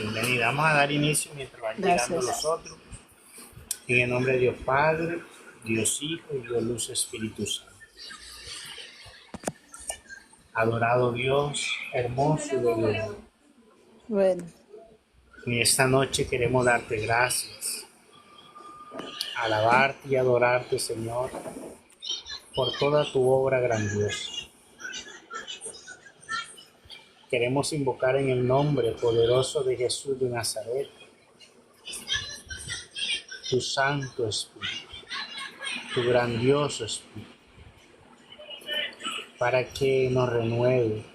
Bienvenida. Vamos a dar inicio mientras van llegando Gracias. los otros. En el nombre de Dios Padre, Dios Hijo y Dios Luz Espíritu Santo. Adorado Dios, hermoso y bello. Bueno, En esta noche queremos darte gracias, alabarte y adorarte, Señor, por toda tu obra grandiosa. Queremos invocar en el nombre poderoso de Jesús de Nazaret, tu Santo Espíritu, tu grandioso Espíritu, para que nos renueve,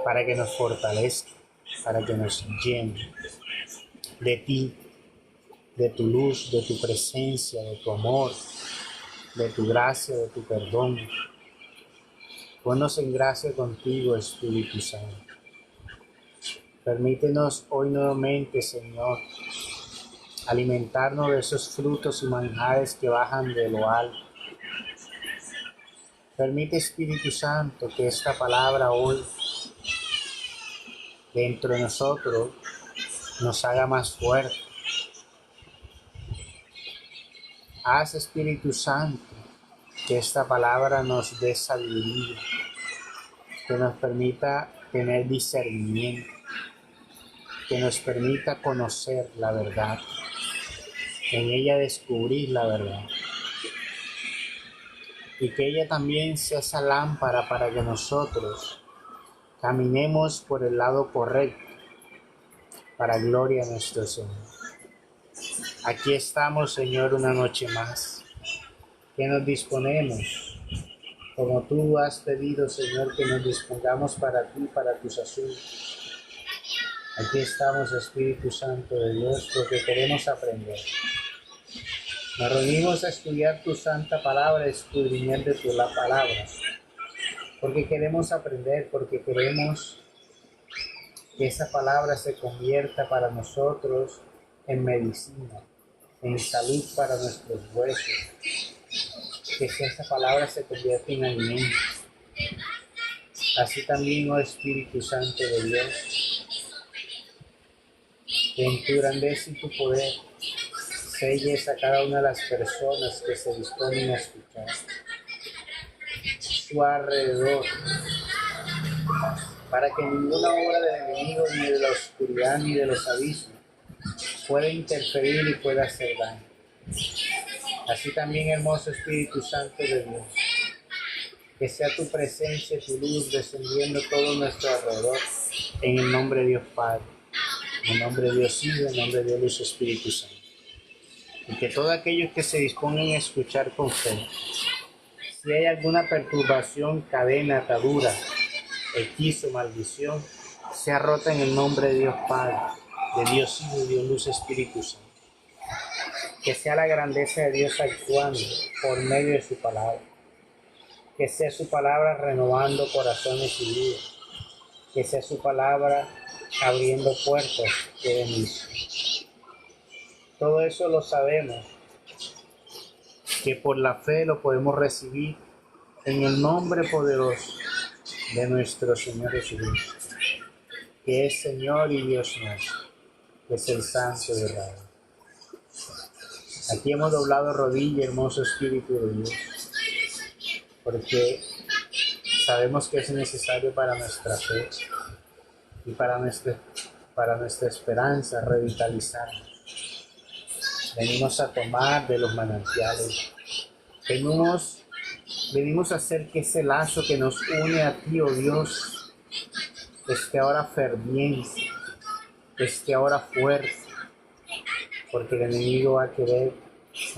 para que nos fortalezca, para que nos llene de ti, de tu luz, de tu presencia, de tu amor, de tu gracia, de tu perdón. Ponnos en gracia contigo, Espíritu Santo. Permítenos hoy nuevamente, Señor, alimentarnos de esos frutos y manjares que bajan de lo alto. Permite, Espíritu Santo, que esta palabra hoy dentro de nosotros nos haga más fuerte. Haz, Espíritu Santo, que esta palabra nos dé sabiduría, que nos permita tener discernimiento, que nos permita conocer la verdad, en ella descubrir la verdad, y que ella también sea esa lámpara para que nosotros caminemos por el lado correcto, para gloria de nuestro Señor. Aquí estamos, Señor, una noche más, que nos disponemos, como tú has pedido, Señor, que nos dispongamos para ti, para tus asuntos. Aquí estamos, Espíritu Santo de Dios, porque queremos aprender. Nos reunimos a estudiar tu santa palabra, escudriñar de tu palabra, porque queremos aprender, porque queremos que esa palabra se convierta para nosotros en medicina, en salud para nuestros huesos, que esa palabra se convierta en alimento. Así también, oh Espíritu Santo de Dios, que en tu grandeza y tu poder selles a cada una de las personas que se disponen a escuchar su alrededor, para que ninguna obra del enemigo, ni de la oscuridad, ni de los abismos, pueda interferir y pueda hacer daño. Así también, hermoso Espíritu Santo de Dios, que sea tu presencia, tu luz descendiendo todo nuestro alrededor, en el nombre de Dios Padre, en el nombre de Dios Hijo, en el nombre de Dios Luz Espíritu Santo. Y que todos aquellos que se dispongan a escuchar con fe, si hay alguna perturbación, cadena, atadura, hechizo, maldición, sea rota en el nombre de Dios Padre, de Dios Hijo y de Dios Luz Espíritu Santo. Que sea la grandeza de Dios actuando por medio de su palabra. Que sea su palabra renovando corazones y vidas. Que sea su palabra abriendo puertas de bendición. Todo eso lo sabemos, que por la fe lo podemos recibir en el nombre poderoso de nuestro Señor Jesucristo, que es Señor y Dios nuestro, que es el Santo de Israel. Aquí hemos doblado rodilla, hermoso Espíritu de Dios, porque sabemos que es necesario para nuestra fe y para nuestra esperanza revitalizarnos. Venimos a tomar de los manantiales. Venimos a hacer que ese lazo que nos une a ti, oh Dios, esté ahora ferviente, esté ahora fuerte, porque el enemigo va a querer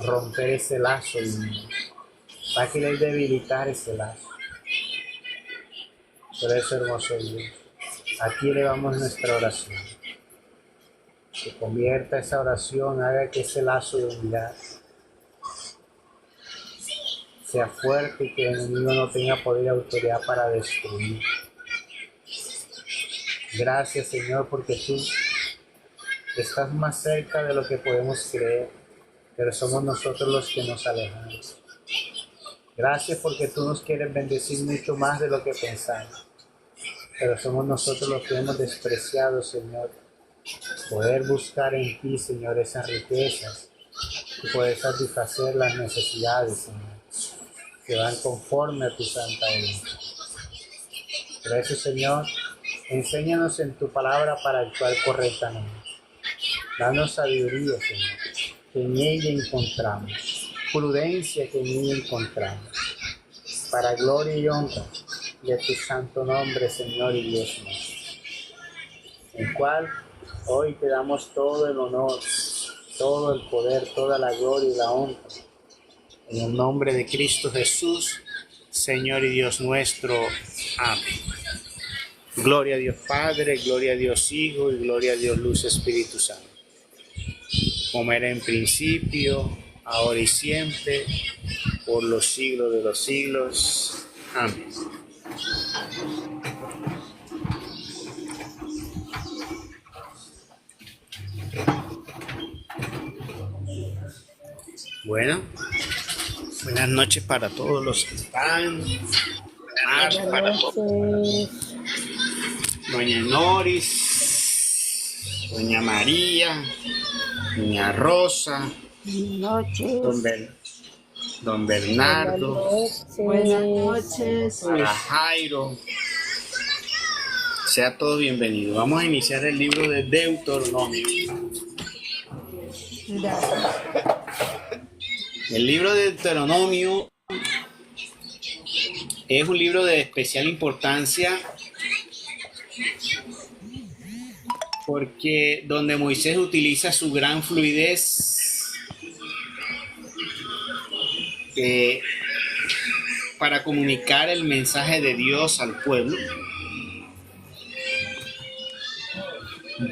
romper ese lazo y va a querer debilitar ese lazo. Por eso, hermoso Dios, aquí elevamos nuestra oración. Que convierta esa oración, haga que ese lazo de unidad sea fuerte y que el enemigo no tenga poder y autoridad para destruir. Gracias, Señor, porque tú estás más cerca de lo que podemos creer, pero somos nosotros los que nos alejamos. Gracias porque tú nos quieres bendecir mucho más de lo que pensamos, pero somos nosotros los que hemos despreciado, Señor, poder buscar en ti, Señor, esas riquezas y poder satisfacer las necesidades, Señor, que van conforme a tu santa voluntad. Por eso, Señor, enséñanos en tu palabra para actuar correctamente. Danos sabiduría, Señor, que en ella encontramos, prudencia que en ella encontramos, para gloria y honra de tu santo nombre, Señor y Dios nuestro, el cual hoy te damos todo el honor, todo el poder, toda la gloria y la honra, en el nombre de Cristo Jesús, Señor y Dios nuestro. Amén. Gloria a Dios Padre, gloria a Dios Hijo y gloria a Dios Luz Espíritu Santo. Como era en principio, ahora y siempre, por los siglos de los siglos. Amén. Bueno, buenas noches para todos los que están. Para Doña Noris, Doña María, Doña Rosa, Don Bernardo, buenas noches. para Jairo. Sea todo bienvenido. Vamos a iniciar el libro de Deuteronomio. El libro de Deuteronomio es un libro de especial importancia porque donde Moisés utiliza su gran fluidez para comunicar el mensaje de Dios al pueblo.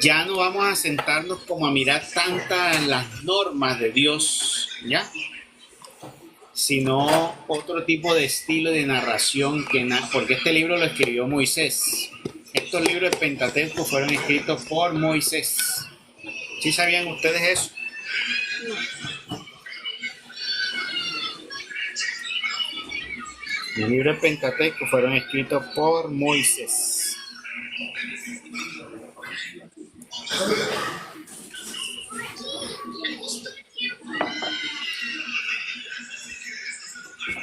Ya no vamos a sentarnos como a mirar tantas las normas de Dios, ¿ya? Sino otro tipo de estilo de narración porque este libro lo escribió Moisés. Estos libros de Pentateuco fueron escritos por Moisés. ¿Sí sabían ustedes eso? Los libros de Pentateuco fueron escritos por Moisés.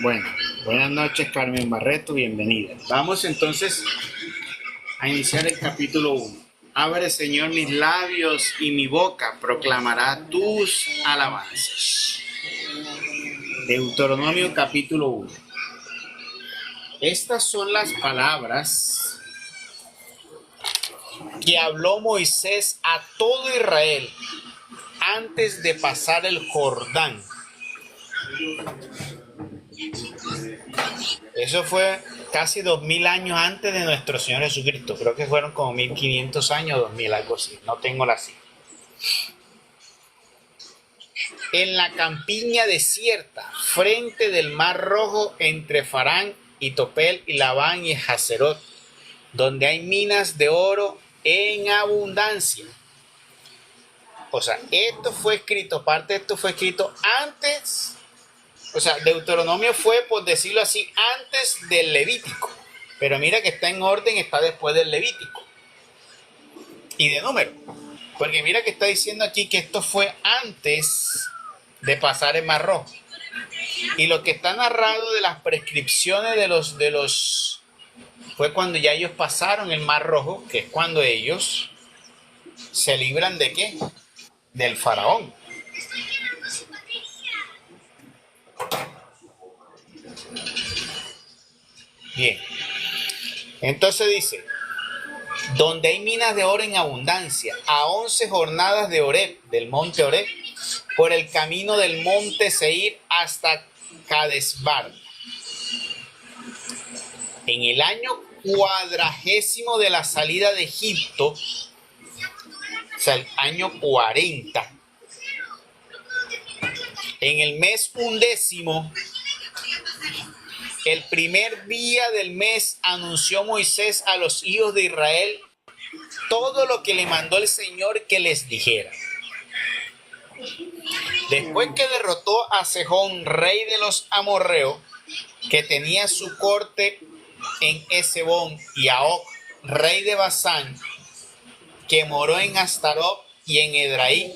Bueno, buenas noches, Carmen Barreto, bienvenida. Vamos entonces a iniciar el capítulo 1. Abre, Señor, mis labios y mi boca proclamará tus alabanzas. Deuteronomio capítulo 1. Estas son las palabras que habló Moisés a todo Israel antes de pasar el Jordán. Eso fue casi 2000 años antes de nuestro Señor Jesucristo. Creo que fueron como 1500 años, 2000, algo así. No tengo la cifra. En la campiña desierta, frente del Mar Rojo, entre Farán y Topel y Labán y Hazerot, donde hay minas de oro en abundancia. O sea, esto fue escrito, parte de esto fue escrito antes. O sea, Deuteronomio fue, por decirlo así, antes del Levítico. Pero mira que está en orden, está después del Levítico. Y de número. Porque mira que está diciendo aquí que esto fue antes de pasar el Mar Rojo. Y lo que está narrado de las prescripciones de los fue cuando ya ellos pasaron el Mar Rojo, que es cuando ellos se libran de ¿qué? Del faraón. Bien, entonces dice, donde hay minas de oro en abundancia, a 11 jornadas de Horeb, del monte Horeb, por el camino del monte Seir hasta Cadesbar. En el año 40 de la salida de Egipto, o sea, el año 40, en el mes 11, el primer día del mes, anunció Moisés a los hijos de Israel todo lo que le mandó el Señor que les dijera. Después que derrotó a Sejón, rey de los amorreos, que tenía su corte en Hesbón, y a Og, rey de Basán, que moró en Astarot y en Edraí.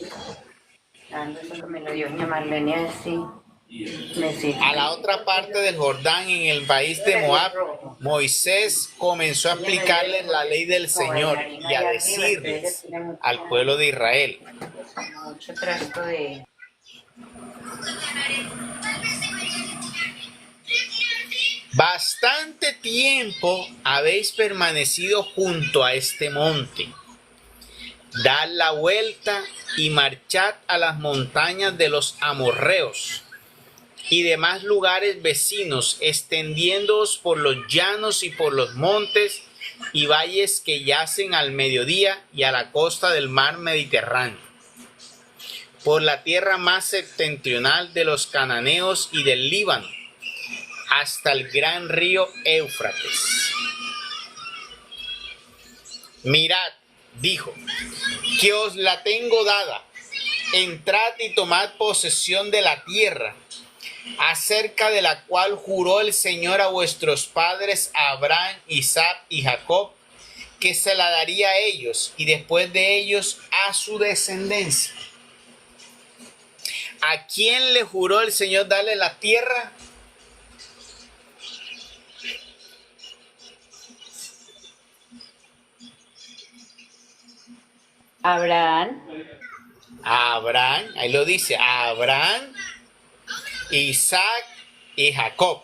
Eso que me lo dio doña Marlene así. A la otra parte del Jordán, en el país de Moab, Moisés comenzó a explicarles la ley del Señor y a decirles al pueblo de Israel: Mucho trasto de... bastante tiempo habéis permanecido junto a este monte. Dad la vuelta y marchad a las montañas de los amorreos y demás lugares vecinos, extendiéndoos por los llanos y por los montes y valles que yacen al mediodía y a la costa del mar Mediterráneo, por la tierra más septentrional de los cananeos y del Líbano, hasta el gran río Éufrates. Mirad, dijo, que os la tengo dada. Entrad y tomad posesión de la tierra, acerca de la cual juró el Señor a vuestros padres, a Abraham, Isaac y Jacob, que se la daría a ellos y después de ellos a su descendencia. ¿A quién le juró el Señor darle la tierra? Abraham. A Abraham, ahí lo dice, a Abraham, Isaac y Jacob.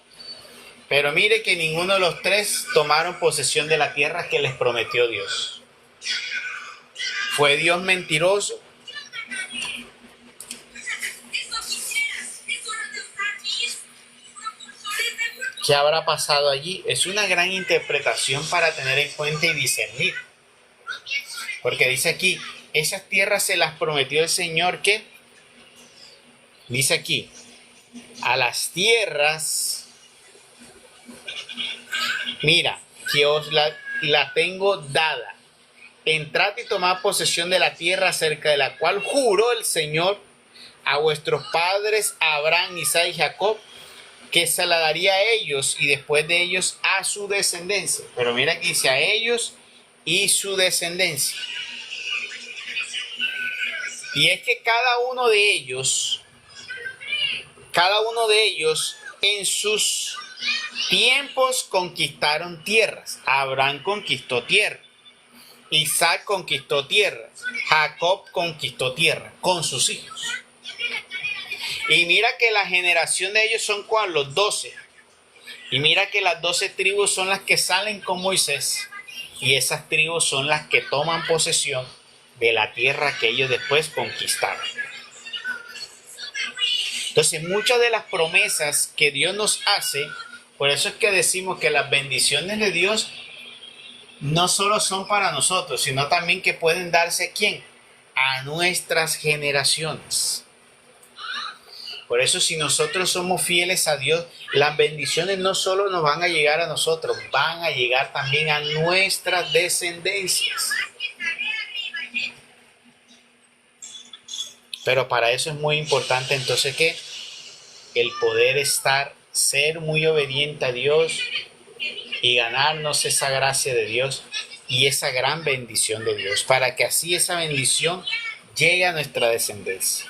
Pero mire que ninguno de los tres tomaron posesión de la tierra que les prometió Dios. ¿Fue Dios mentiroso? ¿Qué habrá pasado allí? Es una gran interpretación para tener en cuenta y discernir. Porque dice aquí, esas tierras se las prometió el Señor, ¿qué? Dice aquí, a las tierras, mira, que os la tengo dada. Entrad y tomad posesión de la tierra acerca de la cual juró el Señor a vuestros padres, a Abraham, Isaac y Jacob, que se la daría a ellos y después de ellos a su descendencia. Pero mira aquí dice a ellos y su descendencia. Y es que cada uno de ellos en sus tiempos conquistaron tierras. Abraham conquistó tierra, Isaac conquistó tierra, Jacob conquistó tierra con sus hijos. Y mira que la generación de ellos son ¿cuál? Los 12. Y mira que las 12 tribus son las que salen con Moisés. Y esas tribus son las que toman posesión de la tierra que ellos después conquistaron. Entonces, muchas de las promesas que Dios nos hace, por eso es que decimos que las bendiciones de Dios no solo son para nosotros, sino también que pueden darse ¿a quién? A nuestras generaciones. Por eso, si nosotros somos fieles a Dios, las bendiciones no solo nos van a llegar a nosotros, van a llegar también a nuestras descendencias. Pero para eso es muy importante entonces que el poder ser muy obediente a Dios y ganarnos esa gracia de Dios y esa gran bendición de Dios, para que así esa bendición llegue a nuestra descendencia.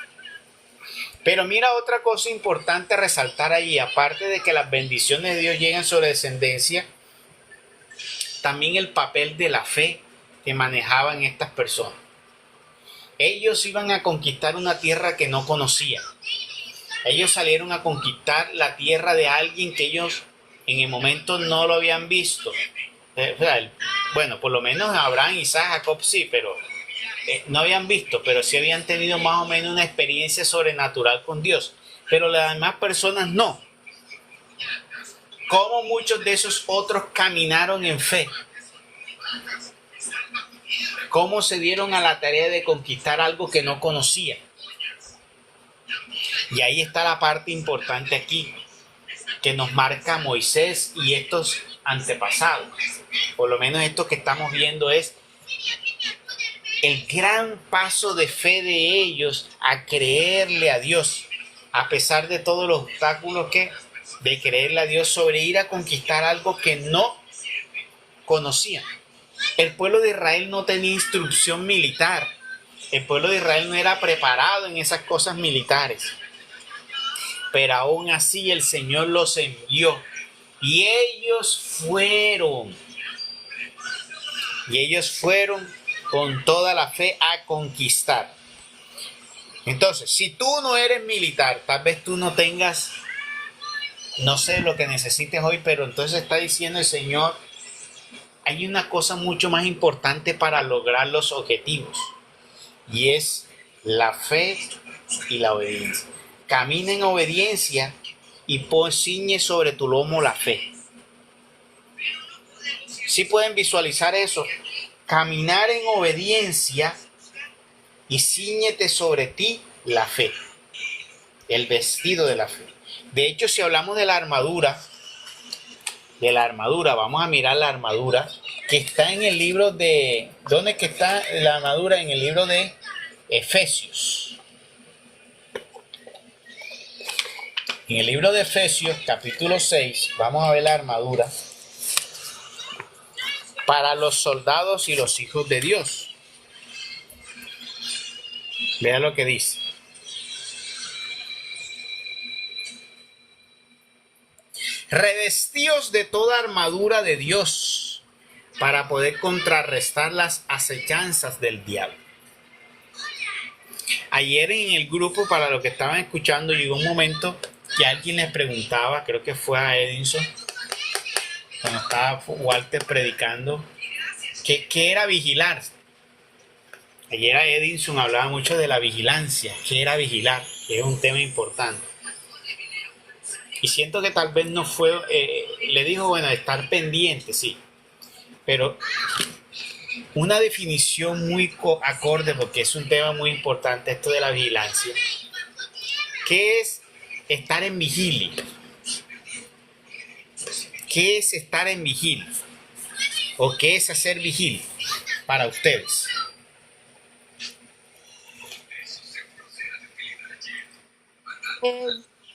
Pero mira otra cosa importante a resaltar allí, aparte de que las bendiciones de Dios llegan sobre descendencia, también el papel de la fe que manejaban estas personas. Ellos iban a conquistar una tierra que no conocían. Ellos salieron a conquistar la tierra de alguien que ellos en el momento no lo habían visto. Bueno, por lo menos Abraham, Isaac, Jacob sí, pero no habían visto, pero sí habían tenido más o menos una experiencia sobrenatural con Dios. Pero las demás personas no. ¿Cómo muchos de esos otros caminaron en fe? ¿Cómo se dieron a la tarea de conquistar algo que no conocían? Y ahí está la parte importante aquí, que nos marca Moisés y estos antepasados. Por lo menos esto que estamos viendo es el gran paso de fe de ellos a creerle a Dios, a pesar de todos los obstáculos de creerle a Dios sobre ir a conquistar algo que no conocían. El pueblo de Israel no tenía instrucción militar. El pueblo de Israel no era preparado en esas cosas militares. Pero aún así el Señor los envió. Y ellos fueron. Y ellos fueron con toda la fe a conquistar. Entonces, si tú no eres militar, tal vez tú no tengas, no sé lo que necesites hoy, pero entonces está diciendo el Señor, hay una cosa mucho más importante para lograr los objetivos. Y es la fe y la obediencia. Camina en obediencia y ciñe sobre tu lomo la fe. ¿Sí pueden visualizar eso? Caminar en obediencia y ciñete sobre ti la fe, el vestido de la fe. De hecho, si hablamos de la armadura, vamos a mirar la armadura que está en el libro de... ¿Dónde es que está la armadura? En el libro de Efesios. En el libro de Efesios, capítulo 6, vamos a ver la armadura para los soldados y los hijos de Dios. Vea lo que dice. Revestíos de toda armadura de Dios para poder contrarrestar las acechanzas del diablo. Ayer en el grupo, para los que estaban escuchando, llegó un momento que alguien les preguntaba, creo que fue a Edinson, cuando estaba Walter predicando, ¿qué era vigilar? Ayer a Edinson hablaba mucho de la vigilancia, ¿qué era vigilar? Que es un tema importante. Y siento que tal vez no fue, le dijo, bueno, estar pendiente, sí, pero una definición muy acorde, porque es un tema muy importante esto de la vigilancia. ¿Qué es estar en vigilia? ¿Qué es estar en vigilia? ¿O qué es hacer vigilia para ustedes?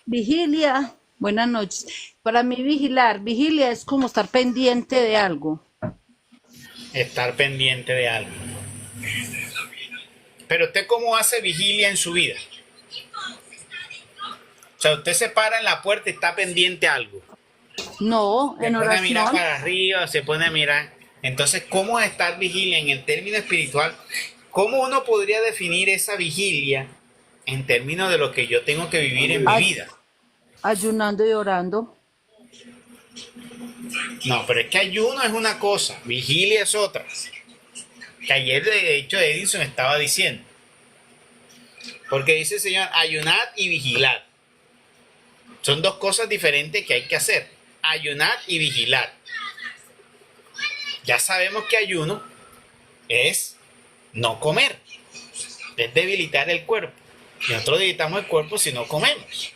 Vigilia, buenas noches. Para mí vigilia es como estar pendiente de algo. Estar pendiente de algo. Pero usted, ¿cómo hace vigilia en su vida? O sea, usted se para en la puerta y está pendiente a algo. No, Se en pone a mirar oración. para arriba, se pone a mirar. Entonces, ¿cómo es estar vigilia en el término espiritual? ¿Cómo uno podría definir esa vigilia en términos de lo que yo tengo que vivir en mi vida? Ayunando y orando. No, pero es que ayuno es una cosa, vigilia es otra. Que ayer, de hecho, Edison estaba diciendo. Porque dice el Señor, ayunad y vigilad. Son dos cosas diferentes que hay que hacer. Ayunad y vigilar. Ya sabemos que ayuno es no comer. Es debilitar el cuerpo. Y nosotros debilitamos el cuerpo si no comemos.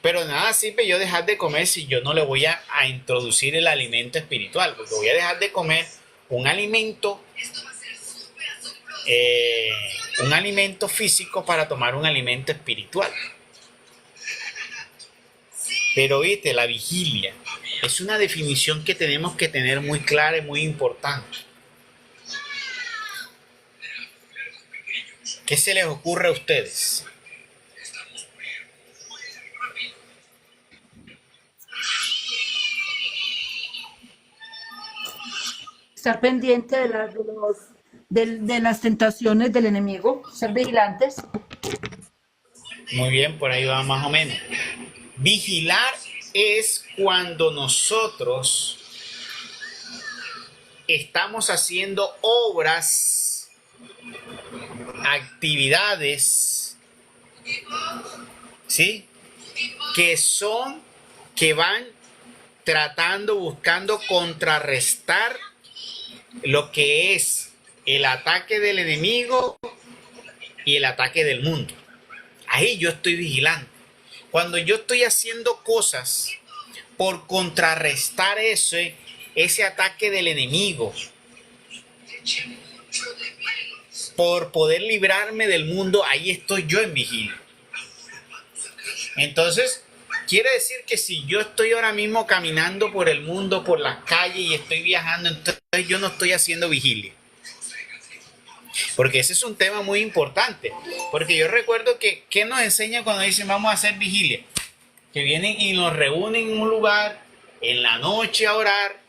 Pero nada sirve yo dejar de comer si yo no le voy a introducir el alimento espiritual. Porque voy a dejar de comer un alimento físico para tomar un alimento espiritual. Pero viste, la vigilia es una definición que tenemos que tener muy clara y muy importante. ¿Qué se les ocurre a ustedes? Estar pendiente de las tentaciones del enemigo. Ser vigilantes. Muy bien, por ahí va más o menos. Vigilar es cuando nosotros estamos haciendo obras, actividades, ¿sí? Que van tratando, buscando contrarrestar lo que es el ataque del enemigo y el ataque del mundo. Ahí yo estoy vigilando. Cuando yo estoy haciendo cosas por contrarrestar ese ataque del enemigo, por poder librarme del mundo, ahí estoy yo en vigilia. Entonces, quiere decir que si yo estoy ahora mismo caminando por el mundo, por las calles y estoy viajando, entonces yo no estoy haciendo vigilia. Porque ese es un tema muy importante. Porque yo recuerdo que, ¿qué nos enseña cuando dicen vamos a hacer vigilia? Que vienen y nos reúnen en un lugar en la noche a orar,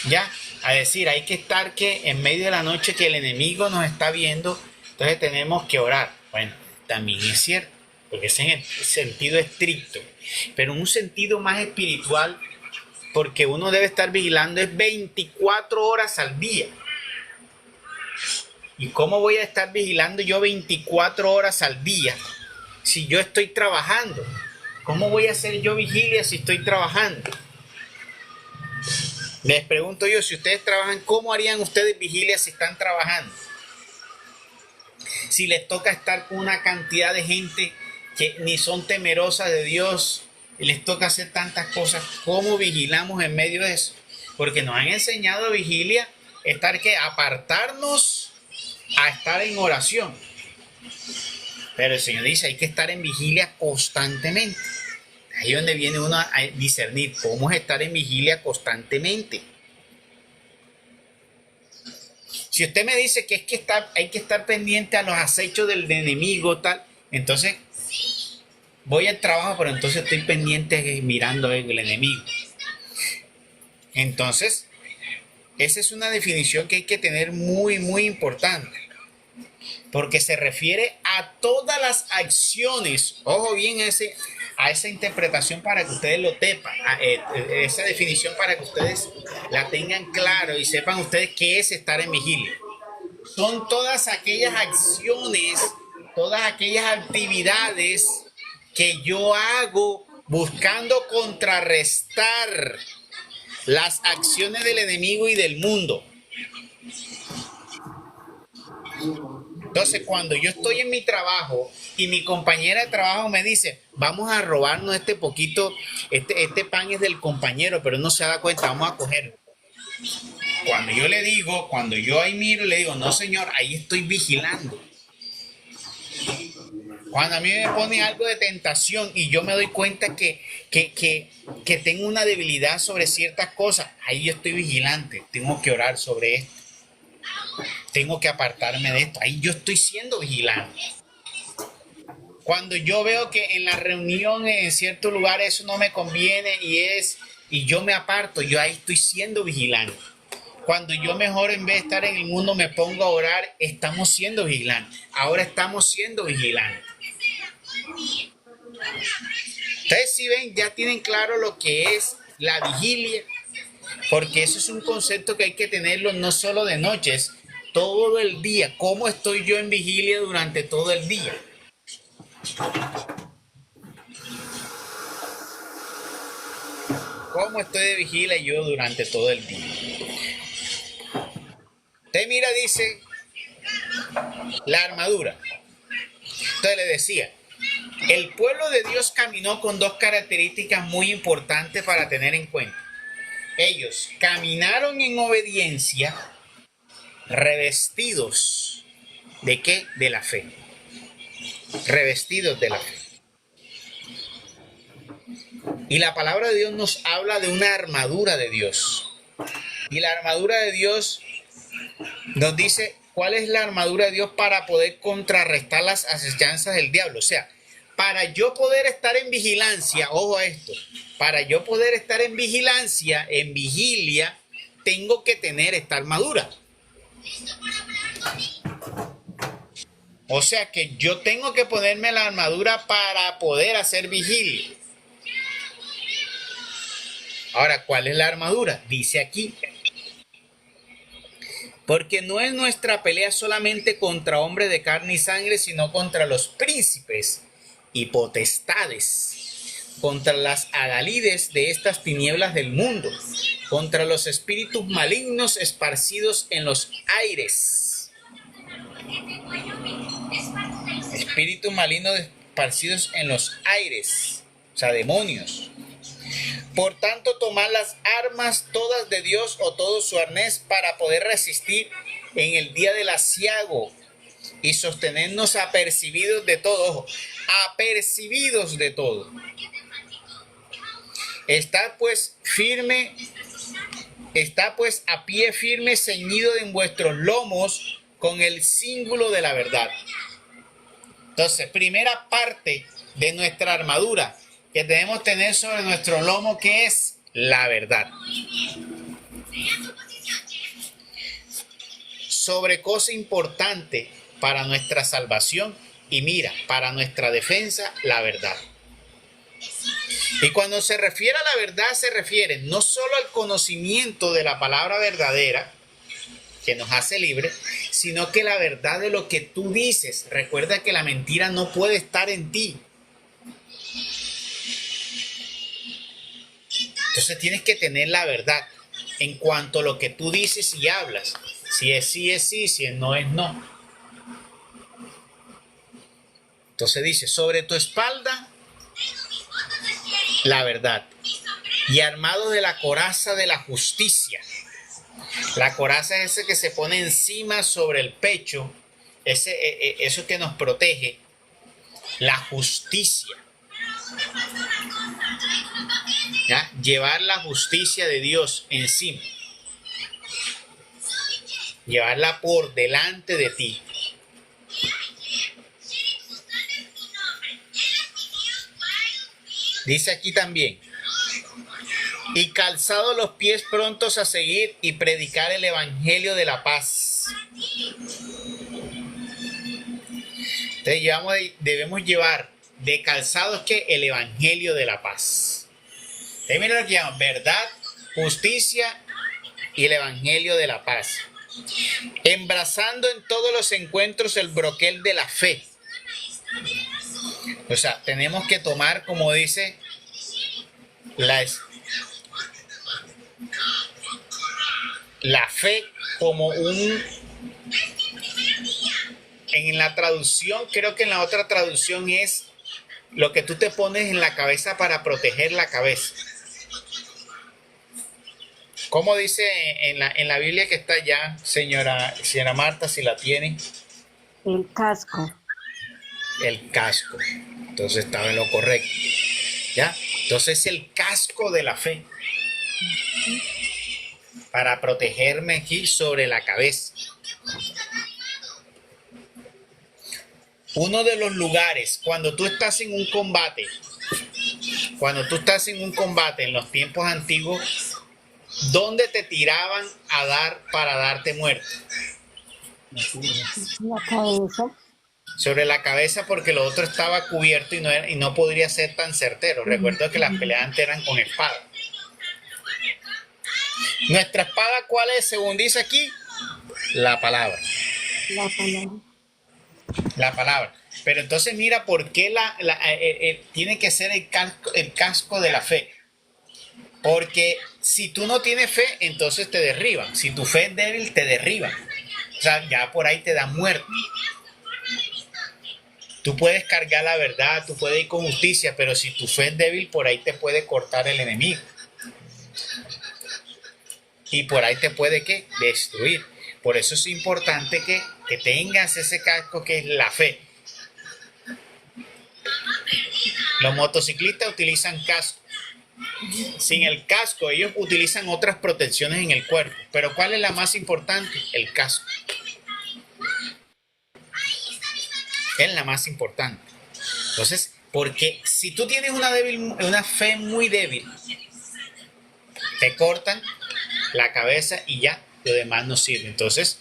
ya, a decir, hay que estar que en medio de la noche que el enemigo nos está viendo, entonces tenemos que orar. Bueno, también es cierto, porque es en el sentido estricto, pero en un sentido más espiritual, porque uno debe estar vigilando es 24 horas al día. ¿Y cómo voy a estar vigilando yo 24 horas al día si yo estoy trabajando? ¿Cómo voy a hacer yo vigilia si estoy trabajando? Les pregunto yo, si ustedes trabajan, ¿cómo harían ustedes vigilia si están trabajando? Si les toca estar con una cantidad de gente que ni son temerosas de Dios y les toca hacer tantas cosas, ¿cómo vigilamos en medio de eso? Porque nos han enseñado vigilia, estar que apartarnos a estar en oración. Pero el Señor dice, hay que estar en vigilia constantemente. Ahí es donde viene uno a discernir cómo es estar en vigilia constantemente. Si usted me dice que hay que estar pendiente a los acechos del enemigo, tal, entonces voy al trabajo, pero entonces estoy pendiente mirando el enemigo. Entonces, esa es una definición que hay que tener muy, muy importante. Porque se refiere a todas las acciones. Ojo bien a esa interpretación para que ustedes lo sepan. Esa definición para que ustedes la tengan claro y sepan ustedes qué es estar en vigilia. Son todas aquellas acciones, todas aquellas actividades que yo hago buscando contrarrestar las acciones del enemigo y del mundo. Entonces, cuando yo estoy en mi trabajo y mi compañera de trabajo me dice, vamos a robarnos este poquito, este pan es del compañero, pero no se da cuenta, vamos a cogerlo. Cuando yo le digo, cuando yo ahí miro, le digo, no señor, ahí estoy vigilando. Cuando a mí me pone algo de tentación y yo me doy cuenta que tengo una debilidad sobre ciertas cosas, ahí yo estoy vigilante, tengo que orar sobre esto. Tengo que apartarme de esto. Ahí yo estoy siendo vigilante. Cuando yo veo que en la reunión en cierto lugar eso no me conviene y yo me aparto, yo ahí estoy siendo vigilante. Cuando yo mejor en vez de estar en el mundo me pongo a orar, estamos siendo vigilantes. Ahora estamos siendo vigilantes. Ustedes si ven, ya tienen claro lo que es la vigilia, porque eso es un concepto que hay que tenerlo no solo de noches, todo el día. ¿Cómo estoy yo en vigilia durante todo el día? ¿Cómo estoy de vigilia yo durante todo el día? Usted mira, dice la armadura. Entonces le decía, el pueblo de Dios caminó con dos características muy importantes para tener en cuenta. Ellos caminaron en obediencia, revestidos ¿de qué? De la fe. Revestidos de la fe. Y la palabra de Dios nos habla de una armadura de Dios. Y la armadura de Dios nos dice cuál es la armadura de Dios para poder contrarrestar las acechanzas del diablo. O sea, para yo poder estar en vigilancia, ojo a esto, para yo poder estar en vigilancia, en vigilia, tengo que tener esta armadura. O sea que yo tengo que ponerme la armadura para poder hacer vigilia. Ahora, ¿cuál es la armadura? Dice aquí. Porque no es nuestra pelea solamente contra hombres de carne y sangre, sino contra los príncipes y potestades, contra las adalides de estas tinieblas del mundo, contra los espíritus malignos esparcidos en los aires. Espíritus malignos esparcidos en los aires, o sea, demonios. Por tanto, tomad las armas todas de Dios o todo su arnés para poder resistir en el día del aciago y sostenernos apercibidos de todo. Ojo, apercibidos de todo. Está pues firme, está pues a pie firme, ceñido en vuestros lomos con el cíngulo de la verdad. Entonces, primera parte de nuestra armadura que debemos tener sobre nuestro lomo, que es la verdad. Sobre cosa importante para nuestra salvación y mira, para nuestra defensa, la verdad. Y cuando se refiere a la verdad, se refiere no solo al conocimiento de la palabra verdadera, que nos hace libres, sino que la verdad de lo que tú dices. Recuerda que la mentira no puede estar en ti. Entonces tienes que tener la verdad en cuanto a lo que tú dices y hablas. Si es sí, es sí, si es no, es no. Entonces dice, sobre tu espalda, la verdad. Y armado de la coraza de la justicia. La coraza es ese que se pone encima sobre el pecho, eso que nos protege, la justicia. ¿Ya? Llevar la justicia de Dios encima. Llevarla por delante de ti. Dice aquí también, y calzado los pies prontos a seguir y predicar el evangelio de la paz. Entonces debemos llevar de calzados que el evangelio de la paz. Entonces mira lo que llaman verdad, justicia y el evangelio de la paz. Embrazando en todos los encuentros el broquel de la fe. O sea, tenemos que tomar, como dice, la fe como un... En la traducción, creo que en la otra traducción es lo que tú te pones en la cabeza para proteger la cabeza. ¿Cómo dice en la Biblia que está allá, señora Marta, si la tiene? El casco. El casco. Entonces estaba en lo correcto. ¿Ya? Entonces el casco de la fe. Para protegerme aquí sobre la cabeza. Uno de los lugares, cuando tú estás en un combate, en los tiempos antiguos, ¿dónde te tiraban a dar para darte muerte? La cabeza. Sobre la cabeza, porque lo otro estaba cubierto y no podría ser tan certero. Recuerdo que las peleas antes eran con espada. Nuestra espada, ¿cuál es? Según dice aquí, la palabra. La palabra. Pero entonces mira por qué tiene que ser el casco de la fe. Porque si tú no tienes fe, entonces te derriban. Si tu fe es débil, te derriban. O sea, ya por ahí te dan muerte. Tú puedes cargar la verdad, tú puedes ir con justicia, pero si tu fe es débil, por ahí te puede cortar el enemigo. Y por ahí te puede, ¿qué? Destruir. Por eso es importante que tengas ese casco que es la fe. Los motociclistas utilizan casco. Sin el casco, ellos utilizan otras protecciones en el cuerpo. Pero ¿cuál es la más importante? El casco. Es la más importante. Entonces, porque si tú tienes una fe muy débil, te cortan la cabeza y ya, lo demás no sirve. Entonces,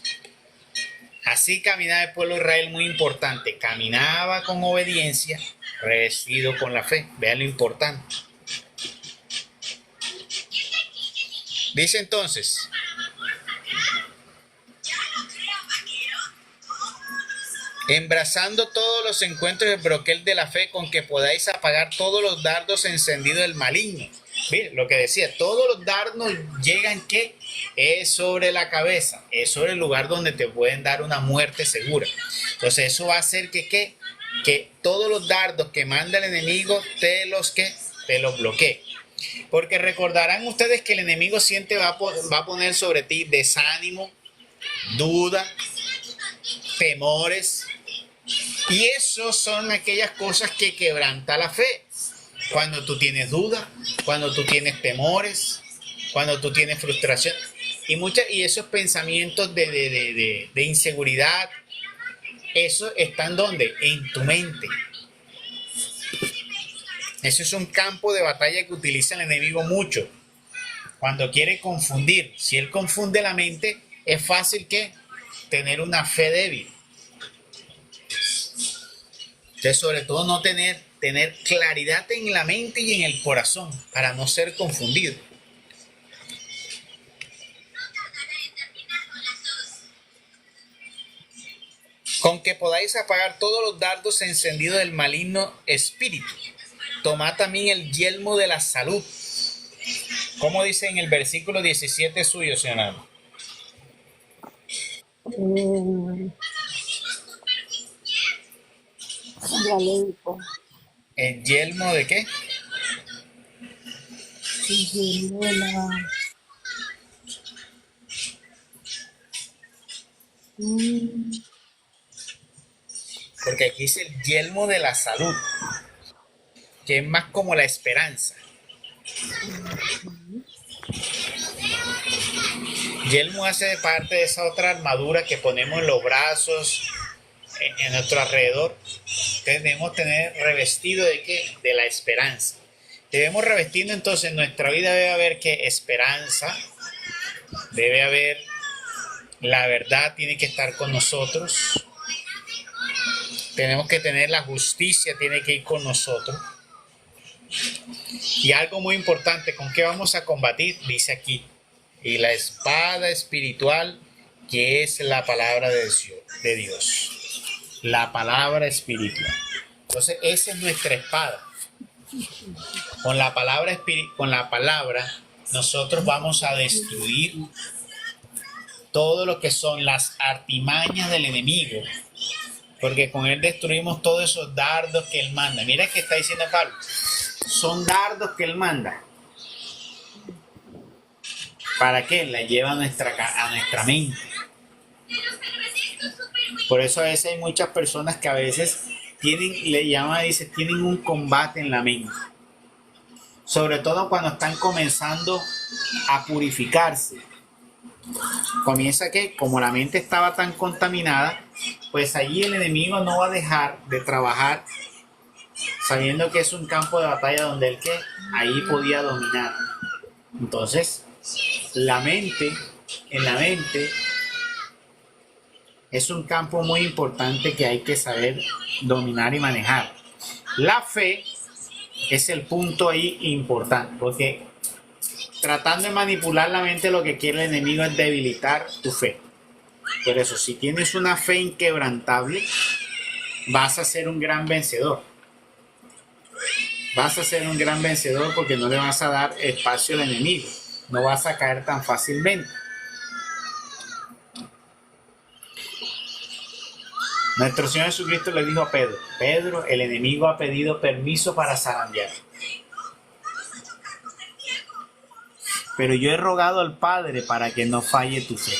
así caminaba el pueblo de Israel, muy importante. Caminaba con obediencia, revestido con la fe. Vean lo importante. Dice entonces, embrazando todos los encuentros del broquel de la fe, con que podáis apagar todos los dardos encendidos del maligno. Mire, lo que decía, todos los dardos llegan, ¿qué? Es sobre la cabeza, es sobre el lugar donde te pueden dar una muerte segura. Entonces eso va a hacer que todos los dardos que manda el enemigo te los bloquee. Porque recordarán ustedes que el enemigo siempre va a poner sobre ti desánimo, duda, temores. Y eso son aquellas cosas que quebrantan la fe. Cuando tú tienes duda, cuando tú tienes temores, cuando tú tienes frustración y esos pensamientos de inseguridad, eso están ¿dónde? En tu mente. Eso es un campo de batalla que utiliza el enemigo mucho. Cuando quiere confundir, si él confunde la mente, es fácil que tener una fe débil. Entonces, sobre todo no tener claridad en la mente y en el corazón para no ser confundido. Con que podáis apagar todos los dardos encendidos del maligno espíritu. Tomad también el yelmo de la salud. ¿Cómo dice en el versículo 17 suyo, señor Alma? Ya le digo. ¿El yelmo de qué? Porque aquí dice el yelmo de la salud, que es más como la esperanza. Yelmo hace parte de esa otra armadura que ponemos en los brazos, en nuestro alrededor. Entonces debemos tener revestido de qué? De la esperanza. Debemos revestirnos, entonces en nuestra vida debe haber que esperanza, debe haber la verdad, tiene que estar con nosotros. Tenemos que tener la justicia, tiene que ir con nosotros. Y algo muy importante, ¿con qué vamos a combatir? Dice aquí, y la espada espiritual, que es la palabra de Dios. La palabra espiritual. Entonces, esa es nuestra espada. Con la palabra, nosotros vamos a destruir todo lo que son las artimañas del enemigo. Porque con él destruimos todos esos dardos que él manda. Mira que está diciendo Pablo. Son dardos que él manda. ¿Para qué? La lleva a nuestra mente. Por eso a veces hay muchas personas que a veces tienen un combate en la mente. Sobre todo cuando están comenzando a purificarse. Comienza que, como la mente estaba tan contaminada, pues allí el enemigo no va a dejar de trabajar, sabiendo que es un campo de batalla donde él ahí podía dominar. Entonces, en la mente es un campo muy importante que hay que saber dominar y manejar. La fe es el punto ahí importante, porque tratando de manipular la mente, lo que quiere el enemigo es debilitar tu fe. Por eso, si tienes una fe inquebrantable, vas a ser un gran vencedor. Vas a ser un gran vencedor porque no le vas a dar espacio al enemigo. No vas a caer tan fácilmente. Nuestro Señor Jesucristo le dijo a Pedro: Pedro, el enemigo ha pedido permiso para zarandear. Pero yo he rogado al Padre para que no falle tu fe.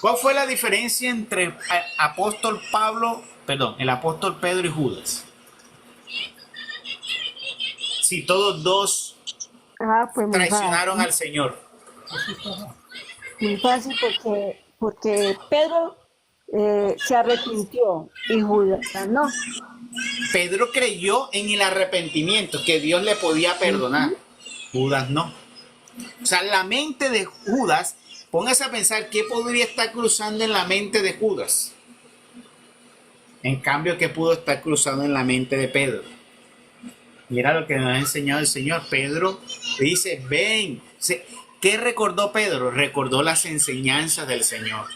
¿Cuál fue la diferencia entre el apóstol Pedro y Judas? Si todos dos Pues traicionaron al Señor. muy fácil porque Pedro se arrepintió y Judas no. Pedro creyó en el arrepentimiento, que Dios le podía perdonar. Judas no. O sea, la mente de Judas, póngase a pensar qué podría estar cruzando en la mente de Judas. En cambio, ¿qué pudo estar cruzando en la mente de Pedro? Mira lo que nos ha enseñado el Señor. Pedro dice: ven. ¿Qué recordó Pedro? Recordó las enseñanzas del Señor.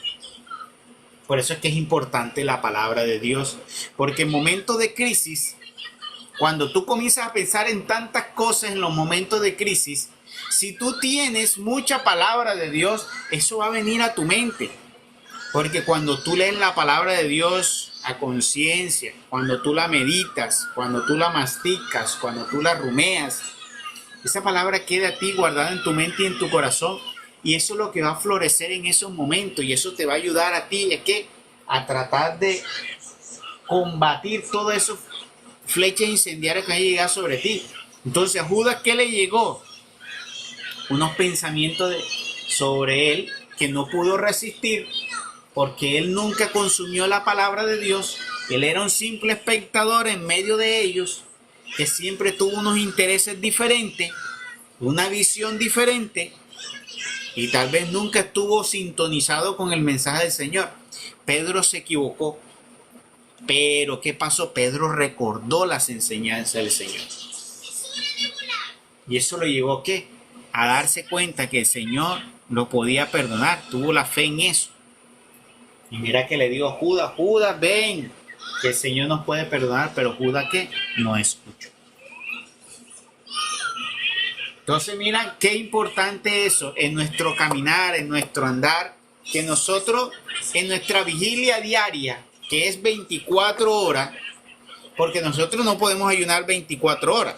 Por eso es que es importante la palabra de Dios. Porque en momentos de crisis, cuando tú comienzas a pensar en tantas cosas en los momentos de crisis, si tú tienes mucha palabra de Dios, eso va a venir a tu mente. Porque cuando tú lees la palabra de Dios a conciencia, cuando tú la meditas, cuando tú la masticas, cuando tú la rumeas, esa palabra queda a ti guardada en tu mente y en tu corazón. Y eso es lo que va a florecer en esos momentos. Y eso te va a ayudar a ti a tratar de combatir todos esos flechas incendiarias que van a llegar sobre ti. Entonces a Judas, ¿qué le llegó? Unos pensamientos sobre él que no pudo resistir porque él nunca consumió la palabra de Dios. Él era un simple espectador en medio de ellos que siempre tuvo unos intereses diferentes, una visión diferente y tal vez nunca estuvo sintonizado con el mensaje del Señor. Pedro se equivocó, pero ¿qué pasó? Pedro recordó las enseñanzas del Señor. Y eso lo llevó ¿a qué? A darse cuenta que el Señor lo podía perdonar. Tuvo la fe en eso. Y mira que le dijo a Judas, Judas, ven, que el Señor nos puede perdonar, pero Judas ¿qué? No escuchó. Entonces mira qué importante eso en nuestro caminar, en nuestro andar, que nosotros en nuestra vigilia diaria, que es 24 horas, porque nosotros no podemos ayunar 24 horas,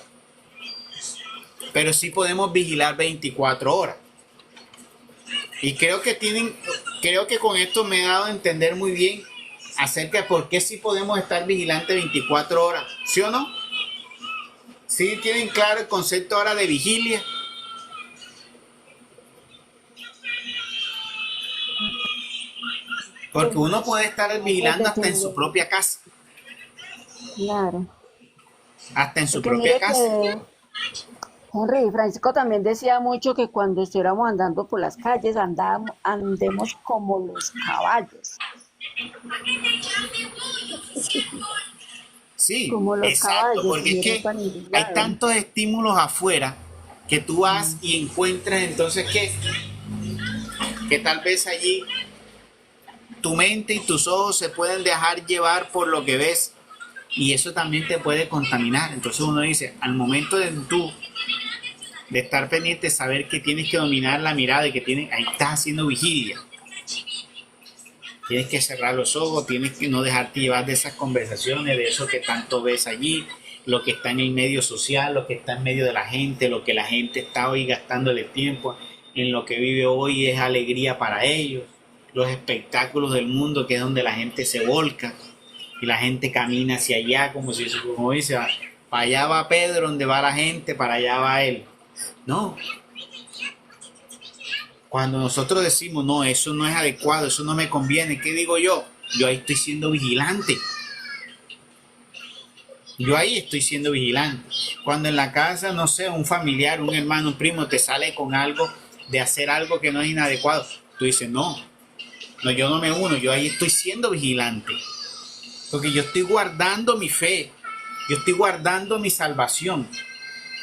pero sí podemos vigilar 24 horas. Y creo que con esto me he dado a entender muy bien acerca de por qué sí podemos estar vigilantes 24 horas, ¿sí o no? ¿Sí tienen claro el concepto ahora de vigilia? Porque uno puede estar vigilando hasta en su propia casa. Claro. Hasta en su Porque propia mire casa. que Henry Francisco también decía mucho que cuando estuviéramos andando por las calles andemos como los caballos. Sí, Como los exacto, caballos, porque es y que no tan hay indignados. tantos estímulos afuera que tú vas y encuentras entonces que tal vez allí tu mente y tus ojos se pueden dejar llevar por lo que ves y eso también te puede contaminar. Entonces uno dice, al momento de tú de estar pendiente, saber que tienes que dominar la mirada y que ahí estás haciendo vigilia. Tienes que cerrar los ojos, tienes que no dejarte llevar de esas conversaciones, de eso que tanto ves allí, lo que está en el medio social, lo que está en medio de la gente, lo que la gente está hoy gastándole tiempo, en lo que vive hoy es alegría para ellos, los espectáculos del mundo, que es donde la gente se volca y la gente camina hacia allá, como dice, para allá va Pedro, donde va la gente, para allá va él. No. Cuando nosotros decimos, no, eso no es adecuado, eso no me conviene, ¿qué digo yo? Yo ahí estoy siendo vigilante. Yo ahí estoy siendo vigilante. Cuando en la casa, no sé, un familiar, un hermano, un primo te sale con algo de hacer algo que no es inadecuado, tú dices, no, yo no me uno, yo ahí estoy siendo vigilante. Porque yo estoy guardando mi fe, yo estoy guardando mi salvación.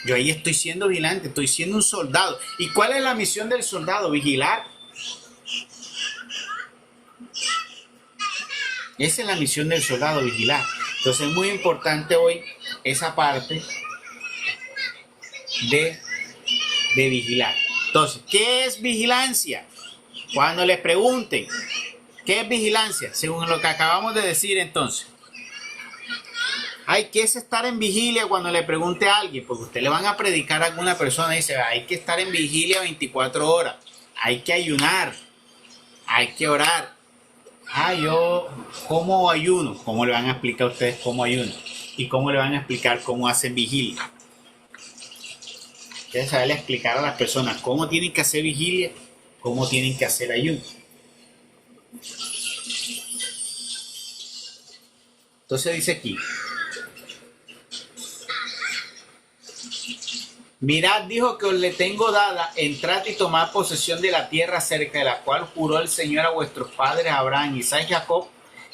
Yo ahí estoy siendo vigilante, estoy siendo un soldado. ¿Y cuál es la misión del soldado? Vigilar. Esa es la misión del soldado, vigilar. Entonces es muy importante hoy esa parte de vigilar. Entonces, ¿qué es vigilancia? Cuando les pregunten, ¿qué es vigilancia? Según lo que acabamos de decir entonces. ¿Qué es estar en vigilia? Cuando le pregunte a alguien, porque usted le van a predicar a alguna persona y dice, hay que estar en vigilia 24 horas, hay que ayunar, hay que orar. Yo, ¿cómo ayuno? ¿Cómo le van a explicar a ustedes cómo ayuno? ¿Y cómo le van a explicar cómo hacen vigilia? Ustedes saben explicar a las personas cómo tienen que hacer vigilia, cómo tienen que hacer ayuno. Entonces dice aquí, mirad, dijo, que os le tengo dada, entrad y tomad posesión de la tierra cerca de la cual juró el Señor a vuestros padres, Abraham, Isaac y Jacob,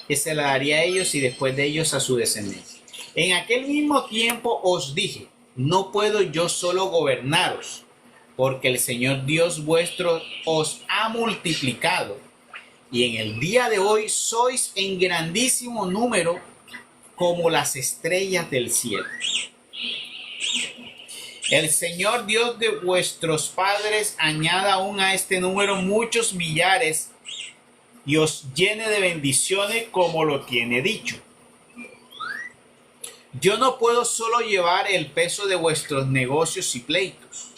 que se la daría a ellos y después de ellos a su descendencia. En aquel mismo tiempo os dije, no puedo yo solo gobernaros, porque el Señor Dios vuestro os ha multiplicado, y en el día de hoy sois en grandísimo número como las estrellas del cielo. El Señor Dios de vuestros padres añada aún a este número muchos millares y os llene de bendiciones como lo tiene dicho. Yo no puedo solo llevar el peso de vuestros negocios y pleitos.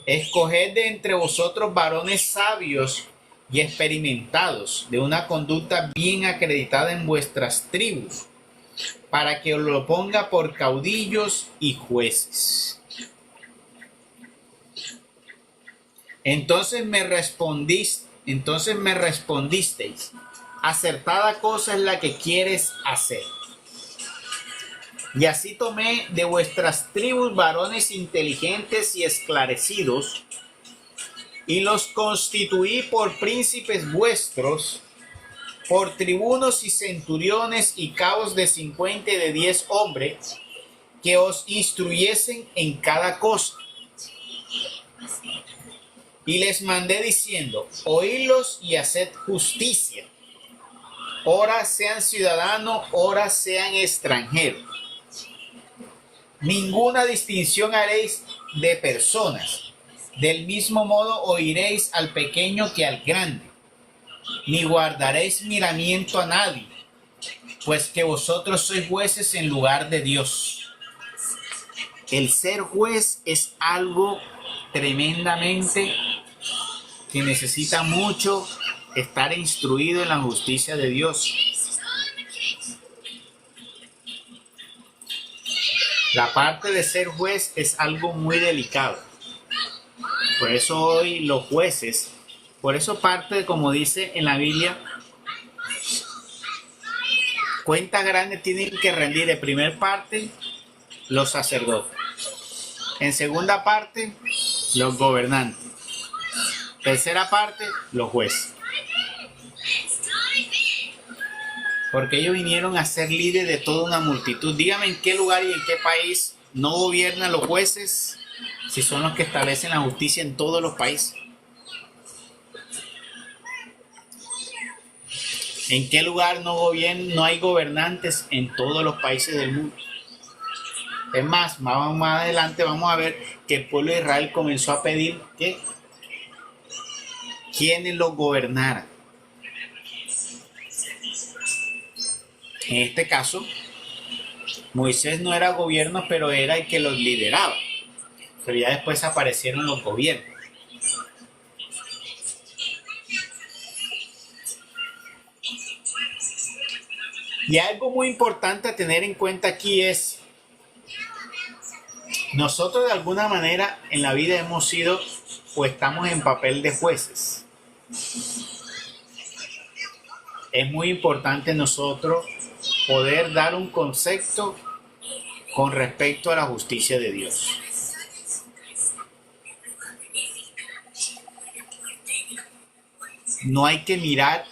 Escoged de entre vosotros varones sabios y experimentados, de una conducta bien acreditada en vuestras tribus, para que lo ponga por caudillos y jueces. Entonces me respondisteis, acertada cosa es la que quieres hacer. Y así tomé de vuestras tribus varones inteligentes y esclarecidos, y los constituí por príncipes vuestros, por tribunos y centuriones y cabos de 50 y de 10 hombres, que os instruyesen en cada cosa. Y les mandé diciendo, oídlos y haced justicia, ora sean ciudadanos, ora sean extranjeros. Ninguna distinción haréis de personas. Del mismo modo oiréis al pequeño que al grande, ni guardaréis miramiento a nadie, pues que vosotros sois jueces en lugar de Dios. El ser juez es algo tremendamente que necesita mucho estar instruido en la justicia de Dios. La parte de ser juez es algo muy delicado. Por eso hoy los jueces, por eso parte, como dice en la Biblia, cuentas grandes tienen que rendir en primer parte los sacerdotes, en segunda parte los gobernantes, tercera parte los jueces. Porque ellos vinieron a ser líderes de toda una multitud. Dígame en qué lugar y en qué país no gobiernan los jueces, si son los que establecen la justicia en todos los países. ¿En qué lugar no hay gobernantes en todos los países del mundo? Es más adelante vamos a ver que el pueblo de Israel comenzó a pedir que quienes los gobernaran. En este caso, Moisés no era gobierno, pero era el que los lideraba. Pero ya después aparecieron los gobiernos. Y algo muy importante a tener en cuenta aquí es, nosotros de alguna manera en la vida hemos sido o estamos en papel de jueces. Es muy importante nosotros poder dar un concepto con respecto a la justicia de Dios. No hay que mirar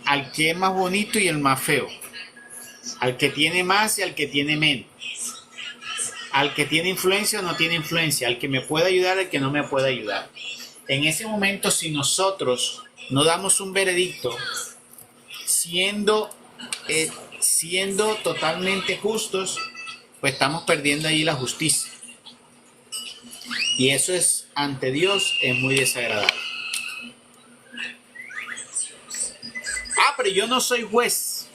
al que es más bonito y el más feo, al que tiene más y al que tiene menos, al que tiene influencia o no tiene influencia, al que me puede ayudar, al que no me puede ayudar. En ese momento, si nosotros no damos un veredicto siendo totalmente justos, pues estamos perdiendo ahí la justicia. Y eso es, ante Dios, es muy desagradable. Pero yo no soy juez.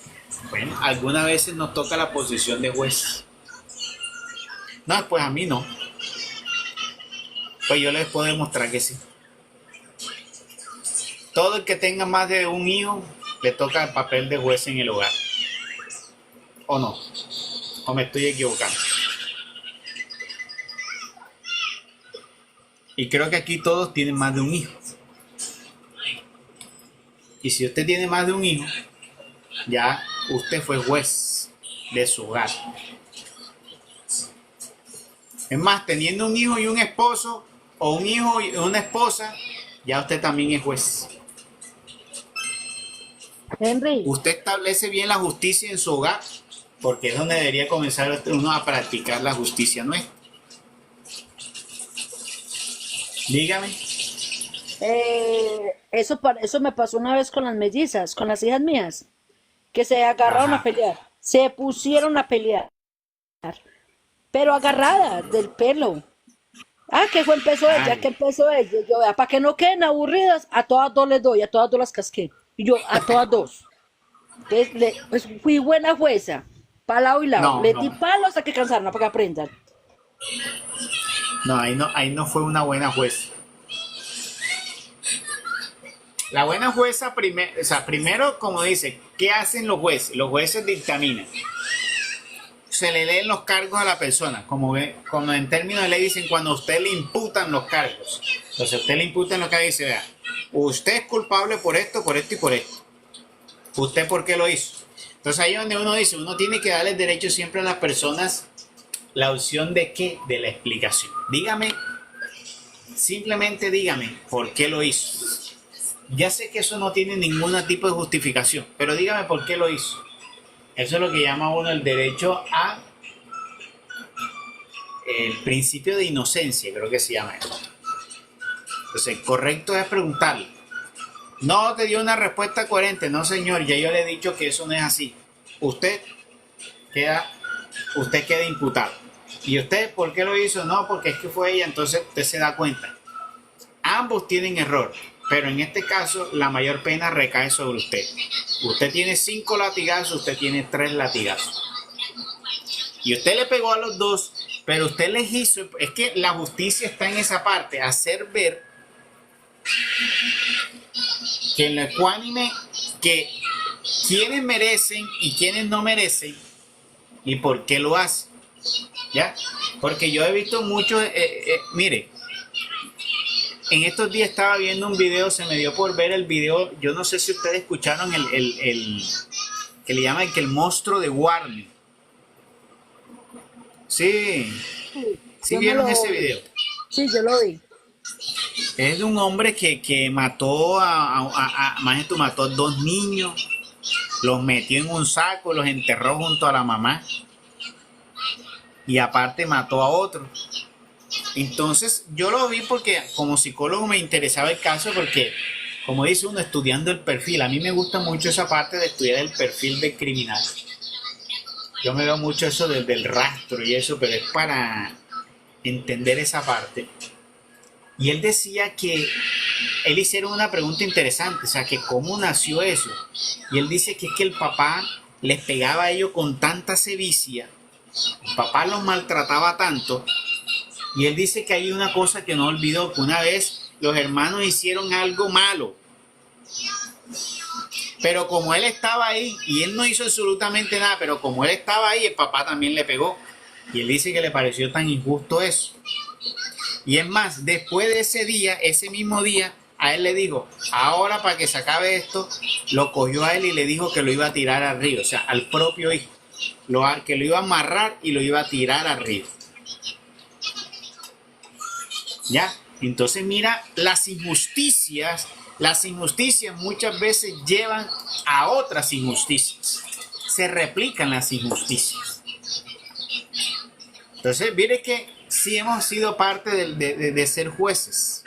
Bueno, algunas veces nos toca la posición de juez. No, pues a mí no. Pues yo les puedo demostrar que sí. Todo el que tenga más de un hijo le toca el papel de juez en el hogar. ¿O no? ¿O me estoy equivocando? Y creo que aquí todos tienen más de un hijo. Y si usted tiene más de un hijo, ya usted fue juez de su hogar. Es más, teniendo un hijo y un esposo, o un hijo y una esposa, ya usted también es juez. Henry, Usted establece bien la justicia en su hogar, porque es donde debería comenzar uno a practicar la justicia nuestra. Dígame. eso me pasó una vez con las mellizas, con las hijas mías, que se agarraron a Ajá. pelear, se pusieron a pelear, pero agarradas del pelo. Que empezó ella, Ay, que empezó ella. Yo, para que no queden aburridas, a todas dos les doy, a todas dos las casqué. Y yo, a todas dos. Entonces, pues fui buena jueza, para lado y lado. no, Les di no, palos hasta que cansaron, para que aprendan. no, ahí no fue una buena jueza. La buena jueza, primero, como dice, ¿qué hacen los jueces? Los jueces dictaminan. se le leen los cargos a la persona, como en términos de ley dicen cuando a usted le imputan los cargos. Entonces a usted le imputan los cargos y dice, vea, usted es culpable por esto y por esto. ¿Usted por qué lo hizo? Entonces ahí es donde uno dice, uno tiene que darle derecho siempre a las personas la opción de qué, de la explicación. Dígame, simplemente dígame por qué lo hizo. Ya sé que eso no tiene ningún tipo de justificación, pero dígame por qué lo hizo. Eso es lo que llama uno el derecho a el principio de inocencia, creo que se llama eso. Entonces, correcto es preguntarle. No te dio una respuesta coherente, no señor, ya yo le he dicho que eso no es así. Usted queda imputado. ¿Y usted por qué lo hizo? No, porque es que fue ella, entonces usted se da cuenta. Ambos tienen error, pero en este caso la mayor pena recae sobre usted. Usted tiene 5 latigazos, usted tiene 3 latigazos. Y usted le pegó a los dos, pero usted les hizo, es que la justicia está en esa parte, hacer ver que en lo ecuánime, que quienes merecen y quienes no merecen y por qué lo hacen. ¿Ya? Porque yo he visto mucho, mire, en estos días estaba viendo un video, se me dio por ver el video, yo no sé si ustedes escucharon el que le llaman el monstruo de Warner. Sí, sí vieron ese video. Sí, yo lo vi. Es de un hombre que mató mató a 2 niños, los metió en un saco, los enterró junto a la mamá y aparte mató a otro. Entonces yo lo vi porque como psicólogo me interesaba el caso porque, como dice uno, estudiando el perfil. A mí me gusta mucho esa parte de estudiar el perfil del criminal. Yo me veo mucho eso del rastro y eso, pero es para entender esa parte. Y él decía que él hicieron una pregunta interesante, o sea, que cómo nació eso. Y él dice que es que el papá les pegaba a ellos con tanta sevicia, el papá los maltrataba tanto. Y él dice que hay una cosa que no olvidó, que una vez los hermanos hicieron algo malo. Pero como él estaba ahí, y él no hizo absolutamente nada, pero como él estaba ahí, el papá también le pegó. Y él dice que le pareció tan injusto eso. Y es más, después de ese día, ese mismo día, a él le dijo, ahora para que se acabe esto, lo cogió a él y le dijo que lo iba a tirar al río, o sea, al propio hijo. Que lo iba a amarrar y lo iba a tirar al río. ¿Ya? Entonces mira, las injusticias muchas veces llevan a otras injusticias. Se replican las injusticias. Entonces, mire que sí hemos sido parte de ser jueces.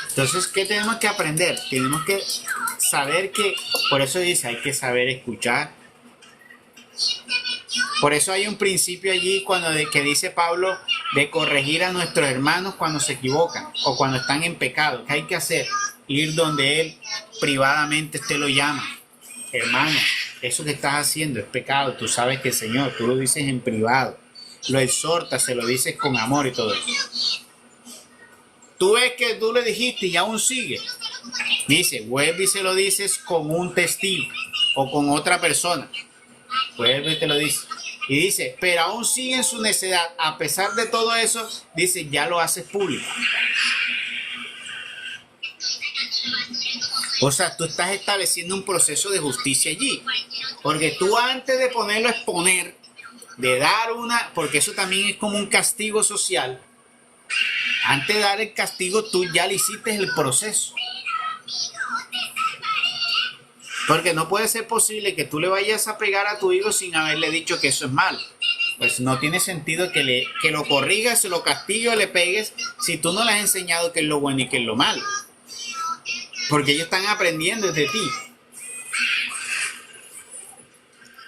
Entonces, ¿qué tenemos que aprender? Tenemos que saber que, por eso dice, hay que saber escuchar. Por eso hay un principio allí que dice Pablo de corregir a nuestros hermanos cuando se equivocan o cuando están en pecado. ¿Qué hay que hacer? Ir donde él privadamente usted lo llama. Hermano, eso que estás haciendo es pecado. Tú sabes que el Señor, tú lo dices en privado. Lo exhortas, se lo dices con amor y todo eso. Tú ves que tú le dijiste y aún sigue. Dice, vuelve y se lo dices con un testigo o con otra persona. Vuelve y te lo dice. Y dice, pero aún sigue en su necedad. A pesar de todo eso, dice, ya lo haces público. O sea, tú estás estableciendo un proceso de justicia allí. Porque tú antes de ponerlo a exponer, de dar porque eso también es como un castigo social. Antes de dar el castigo, tú ya le hiciste el proceso. Porque no puede ser posible que tú le vayas a pegar a tu hijo sin haberle dicho que eso es malo. Pues no tiene sentido que lo corrigas, lo castigues o le pegues si tú no le has enseñado qué es lo bueno y qué es lo malo. Porque ellos están aprendiendo desde ti.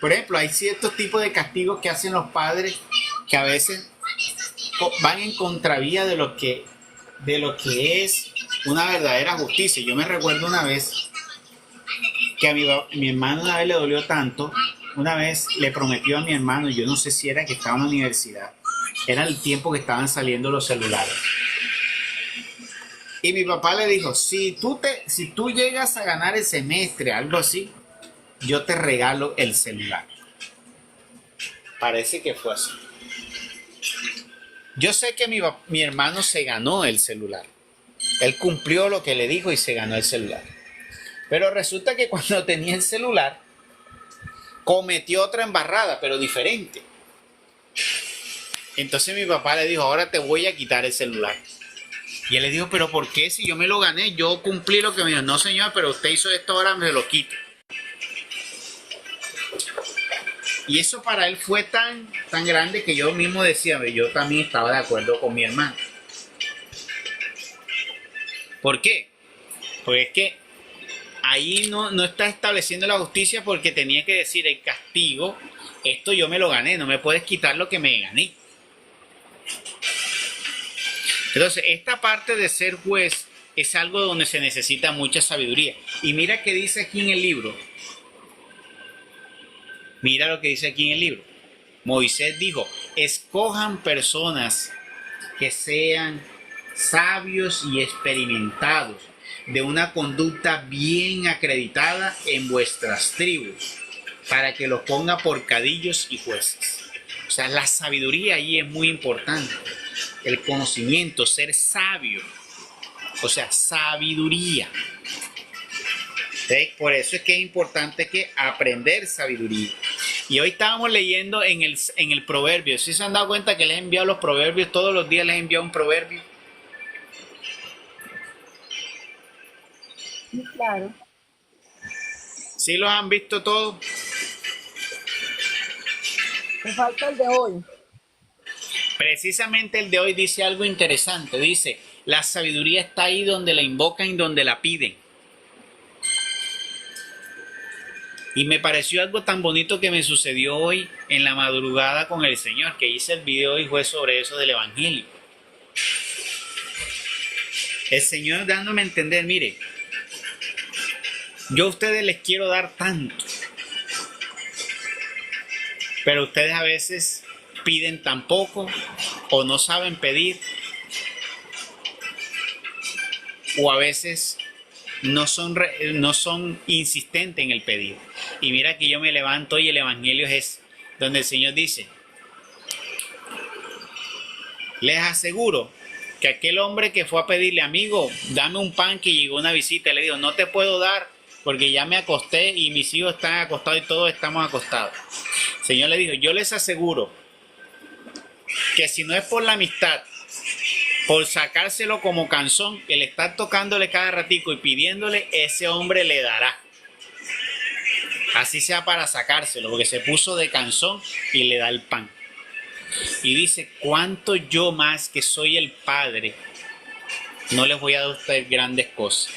Por ejemplo, hay ciertos tipos de castigos que hacen los padres que a veces van en contravía de lo que es una verdadera justicia. Yo me recuerdo una vez que a mi hermano una vez le dolió tanto, una vez le prometió a mi hermano, yo no sé si era que estaba en la universidad, era el tiempo que estaban saliendo los celulares. Y mi papá le dijo, si tú llegas a ganar el semestre, algo así, yo te regalo el celular. Parece que fue así. Yo sé que mi hermano se ganó el celular. Él cumplió lo que le dijo y se ganó el celular. Pero resulta que cuando tenía el celular, cometió otra embarrada, pero diferente. Entonces mi papá le dijo, ahora te voy a quitar el celular. Y él le dijo, pero ¿por qué? Si yo me lo gané, yo cumplí lo que me dijo. No, señor, pero usted hizo esto, ahora me lo quito. Y eso para él fue tan grande que yo mismo decía, yo también estaba de acuerdo con mi hermano. ¿Por qué? Porque es que ahí no está estableciendo la justicia, porque tenía que decir el castigo, esto yo me lo gané, no me puedes quitar lo que me gané. Entonces, esta parte de ser juez es algo donde se necesita mucha sabiduría. Y mira qué dice aquí en el libro. Mira lo que dice aquí en el libro. Moisés dijo, escojan personas que sean sabios y experimentados, de una conducta bien acreditada en vuestras tribus, para que los ponga por cadillos y jueces. O sea, la sabiduría ahí es muy importante. El conocimiento, ser sabio. O sea, sabiduría. ¿Sí? Por eso es que es importante que aprender sabiduría. Y hoy estábamos leyendo en el proverbio. ¿Sí se han dado cuenta que les he enviado los proverbios? Todos los días les he enviado un proverbio. Claro. ¿Sí los han visto todos? Me falta el de hoy. Precisamente el de hoy dice algo interesante. Dice, la sabiduría está ahí donde la invocan y donde la piden. Y me pareció algo tan bonito que me sucedió hoy en la madrugada con el Señor, que hice el video y fue sobre eso del Evangelio. El Señor dándome a entender, mire, yo a ustedes les quiero dar tanto, pero ustedes a veces piden tan poco o no saben pedir, o a veces no son insistentes en el pedido. Y mira que yo me levanto y el Evangelio es donde el Señor dice, les aseguro que aquel hombre que fue a pedirle, amigo, dame un pan, que llegó una visita, le digo, no te puedo dar porque ya me acosté y mis hijos están acostados y todos estamos acostados. El Señor le dijo, yo les aseguro que si no es por la amistad, por sacárselo como canzón, el estar tocándole cada ratico y pidiéndole, ese hombre le dará. Así sea para sacárselo, porque se puso de canzón y le da el pan. Y dice, ¿cuánto yo más que soy el Padre no les voy a dar a ustedes grandes cosas?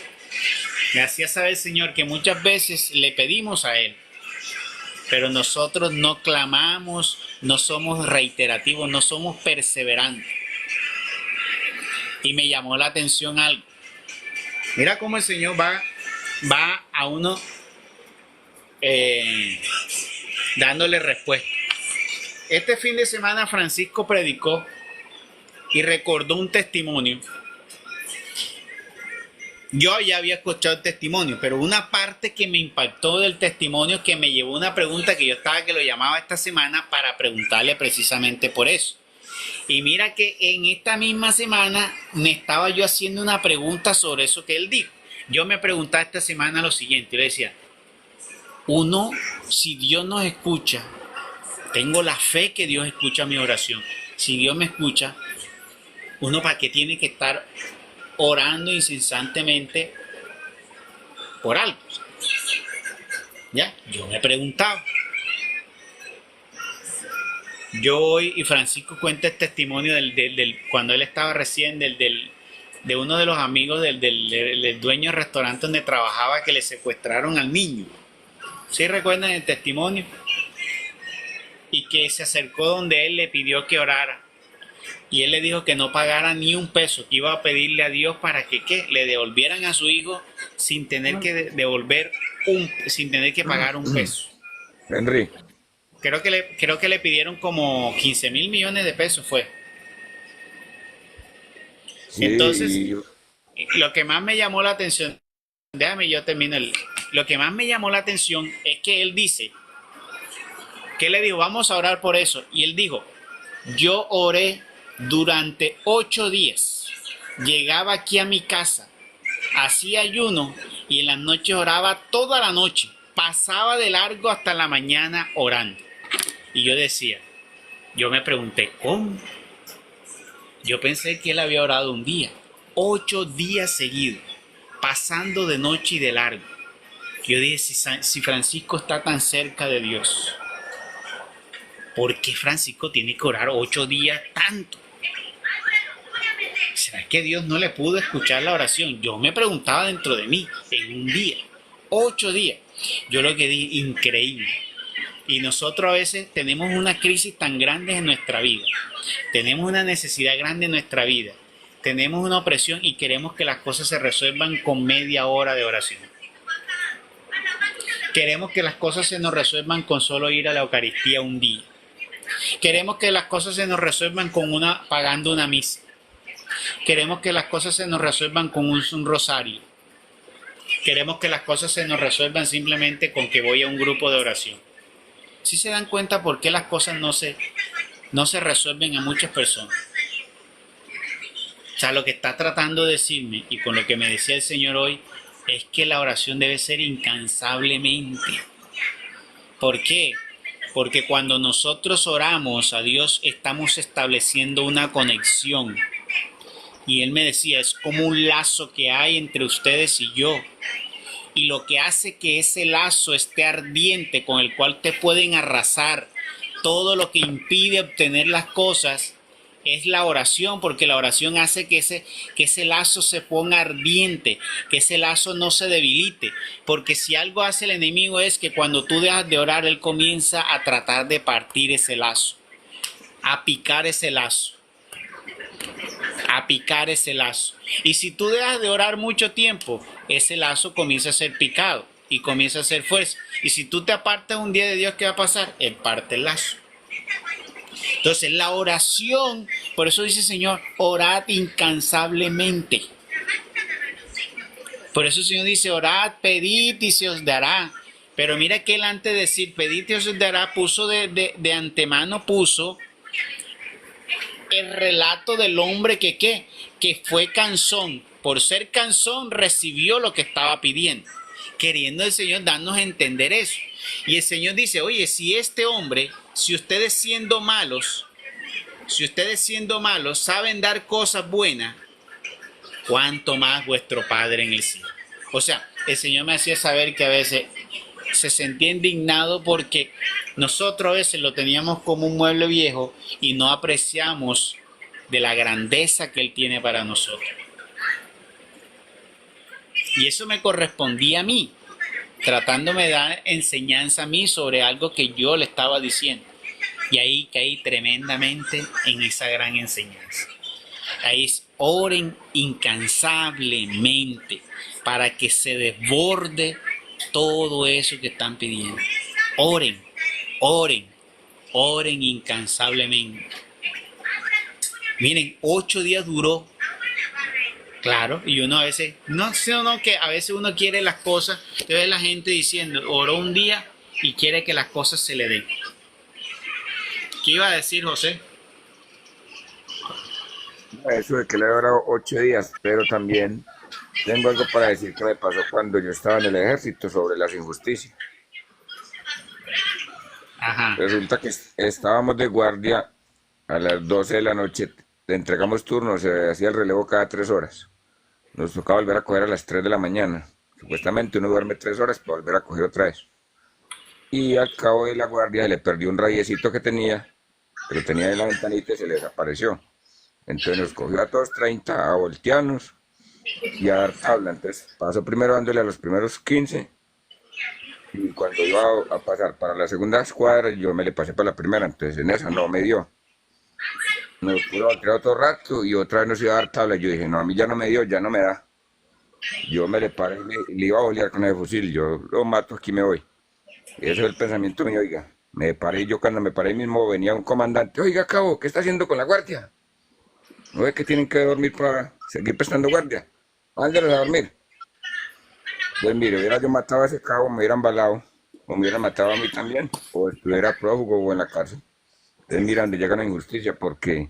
Me hacía saber, Señor, que muchas veces le pedimos a Él, pero nosotros no clamamos, no somos reiterativos, no somos perseverantes. Y me llamó la atención algo. Mira cómo el Señor va a uno dándole respuesta. Este fin de semana Francisco predicó y recordó un testimonio. Yo ya había escuchado el testimonio, pero una parte que me impactó del testimonio, que me llevó a una pregunta que yo estaba que lo llamaba esta semana para preguntarle precisamente por eso. Y mira que en esta misma semana me estaba yo haciendo una pregunta sobre eso que él dijo. Yo me preguntaba esta semana lo siguiente, yo le decía, uno, si Dios nos escucha, tengo la fe que Dios escucha mi oración. Si Dios me escucha, uno para qué tiene que estar orando incesantemente por algo. ¿Ya? Yo me preguntaba. Yo hoy, y Francisco cuenta el testimonio del cuando él estaba recién, de uno de los amigos del dueño del restaurante donde trabajaba, que le secuestraron al niño. ¿Sí recuerdan el testimonio? Y que se acercó donde él le pidió que orara. Y él le dijo que no pagara ni un peso, que iba a pedirle a Dios para que ¿qué? Le devolvieran a su hijo sin tener que sin tener que pagar un peso. Henry. Creo que le pidieron como 15 mil millones de pesos fue. Sí, Entonces, lo que más me llamó la atención, lo que más me llamó la atención es que él dice ¿Qué le dijo? Vamos a orar por eso. Y él dijo, yo oré durante 8 días. Llegaba aquí a mi casa, hacía ayuno y en las noches oraba toda la noche. Pasaba de largo hasta la mañana orando. Y yo me pregunté, ¿cómo? Yo pensé que él había orado un día. 8 días seguidos, pasando de noche y de largo. Yo dije, si Francisco está tan cerca de Dios, ¿por qué Francisco tiene que orar 8 días tanto? ¿Será que Dios no le pudo escuchar la oración? Yo me preguntaba dentro de mí, en un día, 8 días. Yo lo que dije, increíble. Y nosotros a veces tenemos una crisis tan grande en nuestra vida. Tenemos una necesidad grande en nuestra vida. Tenemos una opresión y queremos que las cosas se resuelvan con media hora de oración. Queremos que las cosas se nos resuelvan con solo ir a la Eucaristía un día. Queremos que las cosas se nos resuelvan pagando una misa. Queremos que las cosas se nos resuelvan con un rosario. Queremos que las cosas se nos resuelvan simplemente con que voy a un grupo de oración. ¿Sí se dan cuenta por qué las cosas no se resuelven a muchas personas? O sea, lo que está tratando de decirme y con lo que me decía el Señor hoy es que la oración debe ser incansablemente. ¿Por qué? Porque cuando nosotros oramos a Dios estamos estableciendo una conexión. Y Él me decía, es como un lazo que hay entre ustedes y yo. Y lo que hace que ese lazo esté ardiente, con el cual te pueden arrasar todo lo que impide obtener las cosas, es la oración, porque la oración hace que ese lazo se ponga ardiente, que ese lazo no se debilite. Porque si algo hace el enemigo es que cuando tú dejas de orar, él comienza a tratar de partir ese lazo, a picar ese lazo. A picar ese lazo. Y si tú dejas de orar mucho tiempo, ese lazo comienza a ser picado y comienza a hacer fuerza. Y si tú te apartas un día de Dios, ¿qué va a pasar? Él parte el lazo. Entonces la oración, por eso dice el Señor, orad incansablemente. Por eso el Señor dice, orad, pedid y se os dará. Pero mira que él antes de decir pedid y se os dará, puso de antemano, puso el relato del hombre que fue cansón. Por ser cansón recibió lo que estaba pidiendo, queriendo el Señor darnos a entender eso. Y el Señor dice, oye, si este hombre, si ustedes siendo malos saben dar cosas buenas, cuánto más vuestro Padre en el cielo. O sea, el Señor me hacía saber que a veces se sentía indignado porque nosotros a veces lo teníamos como un mueble viejo y no apreciamos de la grandeza que Él tiene para nosotros. Y eso me correspondía a mí, tratándome de dar enseñanza a mí sobre algo que yo le estaba diciendo. Y ahí caí tremendamente en esa gran enseñanza. Ahí es, oren incansablemente para que se desborde todo eso que están pidiendo. Oren, oren, oren incansablemente. Miren, 8 días duró. Claro, y uno a veces, no, que a veces uno quiere las cosas, te ve la gente diciendo, oró un día y quiere que las cosas se le den. ¿Qué iba a decir, José? Eso de que le he orado 8 días, pero también tengo algo para decir que me pasó cuando yo estaba en el ejército sobre las injusticias. Ajá. Resulta que estábamos de guardia a las 12 de la noche, le entregamos turnos, se hacía el relevo cada 3 horas. Nos tocaba volver a coger a las 3 de la mañana. Supuestamente uno duerme 3 horas para volver a coger otra vez. Y al cabo de la guardia le perdió un rayecito que tenía, pero tenía en la ventanita y se le desapareció. Entonces nos cogió a todos 30 a voltearnos y a dar tabla. Entonces pasó primero dándole a los primeros 15 y cuando iba a pasar para la segunda escuadra yo me le pasé para la primera, entonces en esa no me dio. Nos pudo voltear otro rato y otra vez nos iba a dar tabla. Yo dije, no, a mí ya no me dio, ya no me da. Yo me le paré y le iba a bolear con el fusil, yo lo mato, aquí me voy. Y ese es el pensamiento mío, oiga. Me paré, yo cuando me paré mismo venía un comandante, oiga, cabo, ¿qué está haciendo con la guardia? ¿No ve que tienen que dormir para seguir prestando guardia? Mándelos a dormir. Pues mire, hubiera yo matado a ese cabo, me hubieran balado. o me hubieran matado a mí también, o estuviera prófugo o en la cárcel. Entonces mira donde llega la injusticia, porque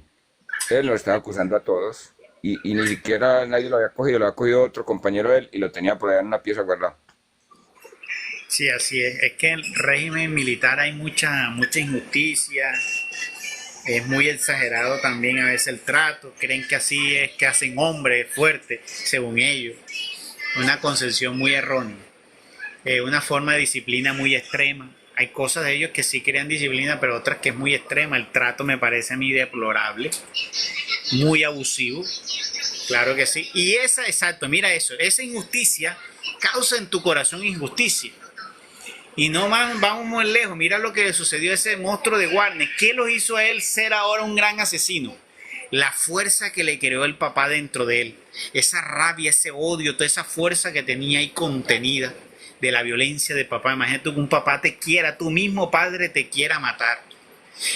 él nos estaba acusando a todos y ni siquiera nadie lo había cogido otro compañero de él y lo tenía por allá en una pieza guardado. Sí, así es. Es que en el régimen militar hay mucha injusticia. Es muy exagerado también a veces el trato. Creen que así es que hacen hombres fuertes, según ellos. Una concepción muy errónea. Una forma de disciplina muy extrema. Hay cosas de ellos que sí crean disciplina, pero otras que es muy extrema. El trato me parece a mí deplorable, muy abusivo. Claro que sí. Y exacto, mira eso. Esa injusticia causa en tu corazón injusticia. Y no más, vamos muy lejos. Mira lo que le sucedió a ese monstruo de Warner. ¿Qué lo hizo a él ser ahora un gran asesino? La fuerza que le creó el papá dentro de él. Esa rabia, ese odio, toda esa fuerza que tenía ahí contenida de la violencia de papá. Imagínate que un papá te quiera, tu mismo padre te quiera matar.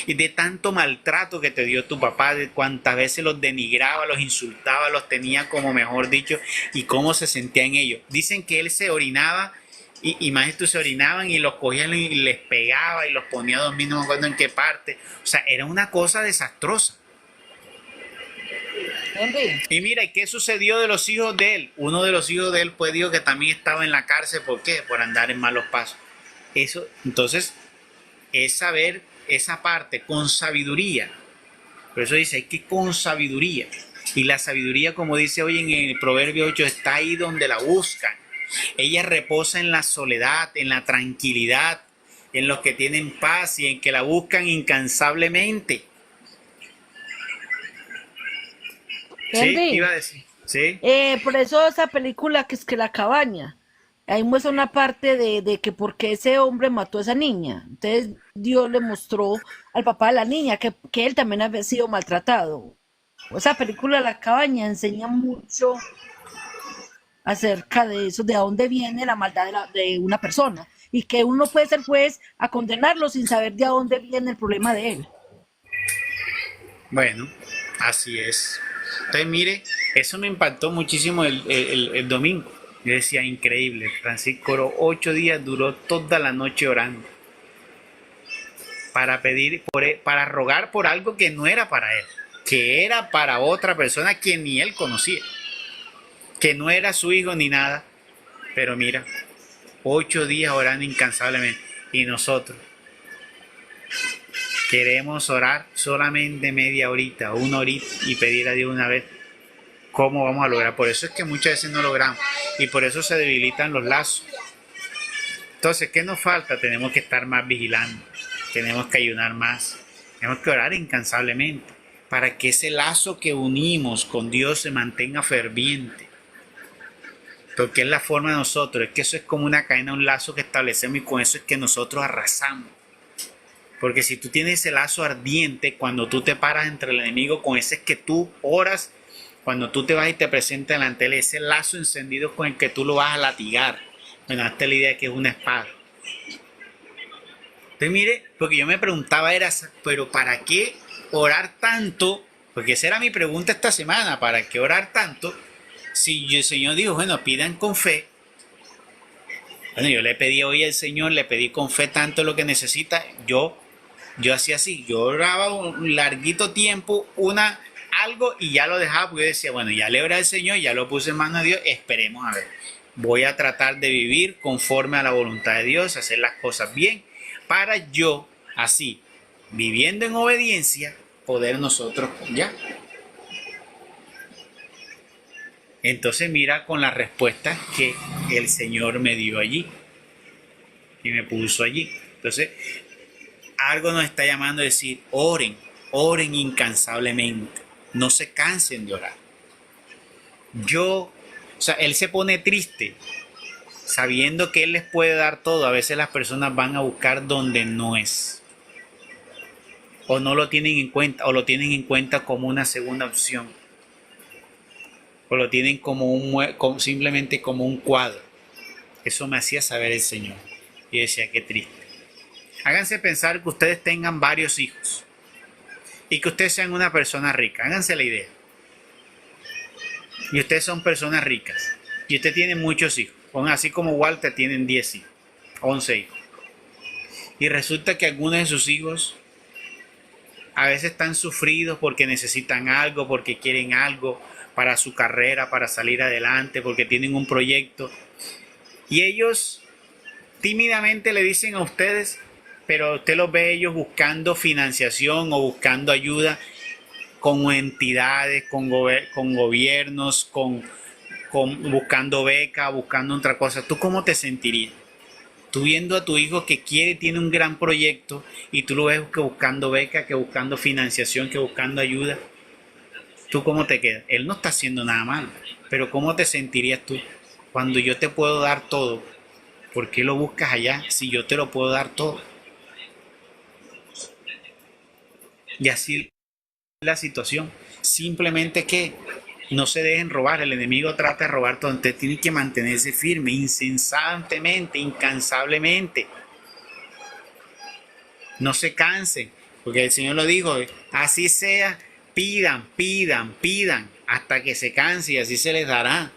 Y de tanto maltrato que te dio tu papá, de cuántas veces los denigraba, los insultaba, los tenía como mejor dicho, y cómo se sentía en ellos. Dicen que él se orinaba. Y más estos se orinaban y los cogían y les pegaba y los ponía a dormir, no me acuerdo en qué parte. O sea, era una cosa desastrosa. Henry, Y mira, ¿y qué sucedió de los hijos de él? Uno de los hijos de él pues dijo que también estaba en la cárcel. ¿Por qué? Por andar en malos pasos. Eso, entonces, es saber esa parte con sabiduría. Por eso dice, hay que con sabiduría. Y la sabiduría, como dice hoy en el Proverbio 8, está ahí donde la buscan. Ella reposa en la soledad, en la tranquilidad, en los que tienen paz y en que la buscan incansablemente. Henry, Sí, iba a decir. Sí, por eso esa película que es que La Cabaña, ahí muestra una parte de que por qué ese hombre mató a esa niña. Entonces Dios le mostró al papá de la niña que él también había sido maltratado. Esa película La Cabaña enseña mucho acerca de eso, de dónde viene la maldad de una persona y que uno puede ser juez a condenarlo sin saber de dónde viene el problema de él. bueno, así es. Entonces, mire, eso me impactó muchísimo el domingo. Yo decía, increíble. Francisco oró 8 días, duró toda la noche orando para pedir, para rogar por algo que no era para él, que era para otra persona que ni él conocía, que no era su hijo ni nada. Pero mira, 8 días orando incansablemente. Y nosotros queremos orar solamente media horita, 1 horita y pedir a Dios una vez. ¿Cómo vamos a lograr? Por eso es que muchas veces no logramos y por eso se debilitan los lazos. Entonces, ¿qué nos falta? Tenemos que estar más vigilando, tenemos que ayunar más, tenemos que orar incansablemente para que ese lazo que unimos con Dios se mantenga ferviente. Porque es la forma de nosotros, es que eso es como una cadena, un lazo que establecemos y con eso es que nosotros arrasamos. Porque si tú tienes ese lazo ardiente, cuando tú te paras entre el enemigo, con ese es que tú oras, cuando tú te vas y te presentas delante de él, ese lazo encendido con el que tú lo vas a latigar. Bueno, hasta la idea que es una espada. Entonces mire, porque yo me preguntaba era, pero ¿para qué orar tanto? Porque esa era mi pregunta esta semana, ¿para qué orar tanto? Si el Señor dijo, bueno, pidan con fe. Bueno, yo le pedí hoy al Señor, le pedí con fe tanto lo que necesita. Yo hacía así, yo oraba un larguito tiempo, algo y ya lo dejaba, porque yo decía, bueno, ya le oré al Señor, ya lo puse en manos de Dios, esperemos a ver. Voy a tratar de vivir conforme a la voluntad de Dios, hacer las cosas bien, para yo, así, viviendo en obediencia, poder nosotros, ya. Entonces mira con las respuestas que el Señor me dio allí y me puso allí. Entonces, algo nos está llamando a decir, oren, oren incansablemente, no se cansen de orar. O sea, Él se pone triste sabiendo que Él les puede dar todo. A veces las personas van a buscar donde no es, o no lo tienen en cuenta, o lo tienen en cuenta como una segunda opción, o lo tienen como simplemente como un cuadro. Eso me hacía saber el Señor. Y yo decía, qué triste. Háganse pensar que ustedes tengan varios hijos y que ustedes sean una persona rica. Háganse la idea. Y ustedes son personas ricas y usted tiene muchos hijos. Así como Walter tienen 10 hijos, 11 hijos. Y resulta que algunos de sus hijos a veces están sufridos porque necesitan algo, porque quieren algo para su carrera, para salir adelante, porque tienen un proyecto. Y ellos tímidamente le dicen a ustedes, pero usted los ve ellos buscando financiación o buscando ayuda con entidades, con gobiernos, buscando becas, buscando otra cosa. ¿Tú cómo te sentirías? Tú viendo a tu hijo que tiene un gran proyecto y tú lo ves que buscando beca, que buscando financiación, que buscando ayuda. ¿Tú cómo te quedas? Él no está haciendo nada malo, pero ¿cómo te sentirías tú cuando yo te puedo dar todo? ¿Por qué lo buscas allá si yo te lo puedo dar todo? Y así es la situación. Simplemente que no se dejen robar. El enemigo trata de robar todo. Usted tiene que mantenerse firme, incesantemente, incansablemente. No se cansen, porque el Señor lo dijo, así sea, pidan, pidan, pidan, hasta que se canse y así se les dará.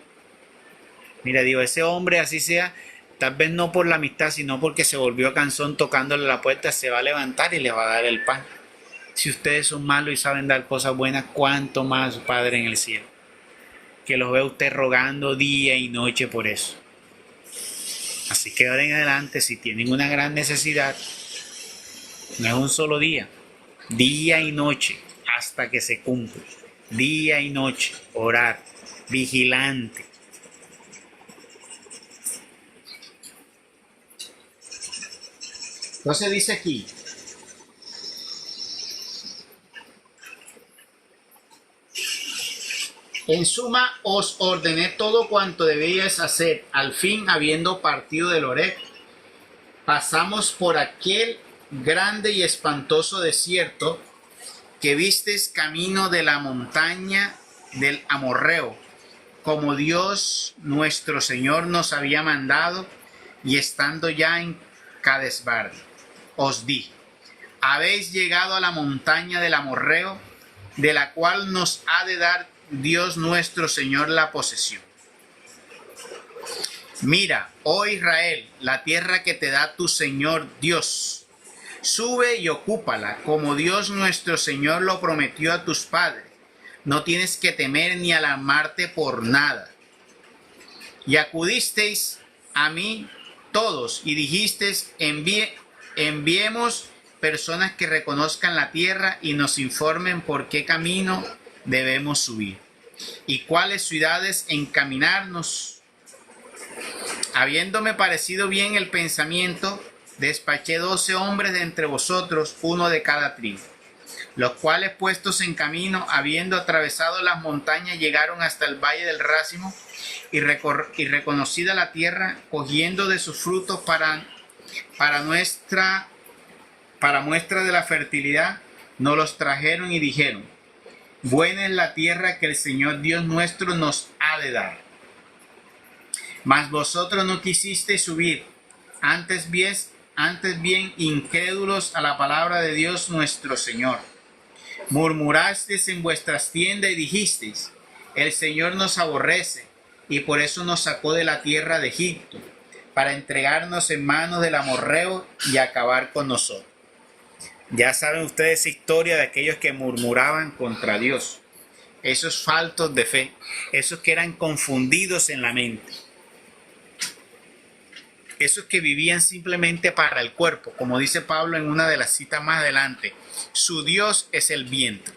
Mira, digo, ese hombre así sea, tal vez no por la amistad, sino porque se volvió cansón tocándole la puerta, se va a levantar y le va a dar el pan. Si ustedes son malos y saben dar cosas buenas, ¿cuánto más su Padre en el cielo? Que los ve usted rogando día y noche por eso. Así que ahora en adelante, si tienen una gran necesidad, no es un solo día, día y noche, hasta que se cumpla. Día y noche, orar, vigilante. Entonces dice aquí, en suma os ordené todo cuanto debíais hacer. Al fin, habiendo partido del Horeb, pasamos por aquel grande y espantoso desierto que vistes camino de la montaña del Amorreo, como Dios nuestro Señor nos había mandado, y estando ya en Cadesbarnea, os dije, habéis llegado a la montaña del Amorreo, de la cual nos ha de dar Dios nuestro Señor la posesión. Mira, oh Israel, la tierra que te da tu Señor Dios. Sube y ocúpala, como Dios nuestro Señor lo prometió a tus padres. No tienes que temer ni alarmarte por nada. Y acudisteis a mí todos y dijisteis, enviemos personas que reconozcan la tierra y nos informen por qué camino debemos subir y cuáles ciudades encaminarnos. Habiéndome parecido bien el pensamiento, despaché 12 hombres de entre vosotros, uno de cada tribu, los cuales puestos en camino, habiendo atravesado las montañas, llegaron hasta el valle del Racimo, y reconocida la tierra, cogiendo de sus frutos para muestra de la fertilidad, nos los trajeron y dijeron, buena es la tierra que el Señor Dios nuestro nos ha de dar. Mas vosotros no quisisteis subir, antes bien incrédulos a la palabra de Dios nuestro Señor. Murmurasteis en vuestras tiendas y dijisteis, el Señor nos aborrece, y por eso nos sacó de la tierra de Egipto, para entregarnos en manos del amorreo y acabar con nosotros. Ya saben ustedes esa historia de aquellos que murmuraban contra Dios, esos faltos de fe, esos que eran confundidos en la mente, esos que vivían simplemente para el cuerpo, como dice Pablo en una de las citas más adelante, su Dios es el viento.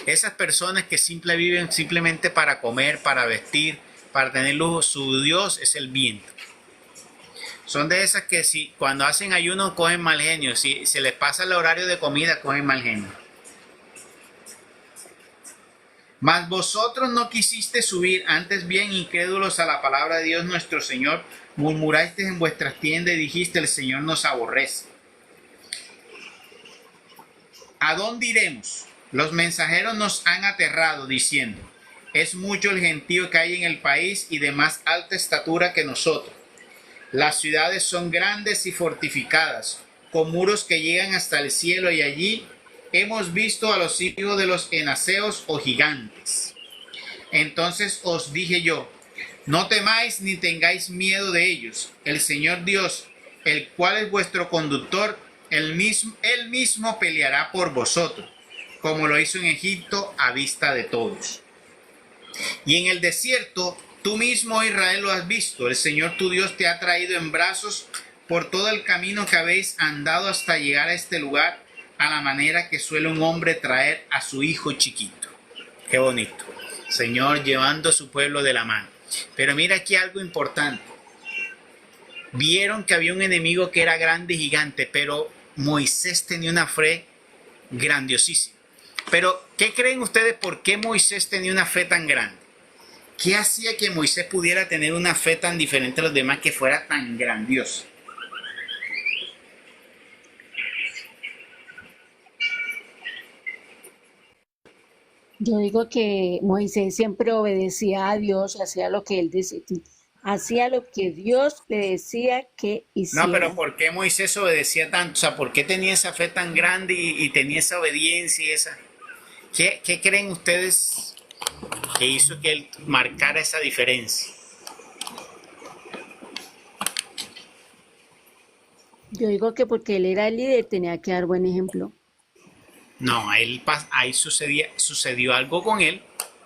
Esas personas que viven simplemente para comer, para vestir, para tener lujo, su Dios es el viento. Son de esas que cuando hacen ayuno cogen mal genio, si se les pasa el horario de comida cogen mal genio. Mas vosotros no quisiste subir, antes bien incrédulos a la palabra de Dios nuestro Señor, murmurasteis en vuestras tiendas y dijiste, el Señor nos aborrece. ¿A dónde iremos? Los mensajeros nos han aterrado, diciendo, es mucho el gentío que hay en el país y de más alta estatura que nosotros. Las ciudades son grandes y fortificadas, con muros que llegan hasta el cielo, y allí hemos visto a los hijos de los enaseos o gigantes. Entonces os dije yo, no temáis ni tengáis miedo de ellos. El Señor Dios, el cual es vuestro conductor, él mismo peleará por vosotros, como lo hizo en Egipto a vista de todos. Y en el desierto, tú mismo, Israel, lo has visto. El Señor tu Dios te ha traído en brazos por todo el camino que habéis andado hasta llegar a este lugar, a la manera que suele un hombre traer a su hijo chiquito. Qué bonito. Señor llevando a su pueblo de la mano. Pero mira aquí algo importante. Vieron que había un enemigo que era grande y gigante, pero Moisés tenía una fe grandiosísima. Pero, ¿qué creen ustedes por qué Moisés tenía una fe tan grande? ¿Qué hacía que Moisés pudiera tener una fe tan diferente a los demás, que fuera tan grandiosa? Yo digo que Moisés siempre obedecía a Dios, hacía lo que él decía, hacía lo que Dios le decía que No, pero hiciera. ¿por qué Moisés obedecía tanto? O sea, ¿por qué tenía esa fe tan grande y tenía esa obediencia y esa? ¿Qué creen ustedes que hizo que él marcara esa diferencia? Yo digo que porque él era el líder tenía que dar buen ejemplo. No, ahí sucedió algo con él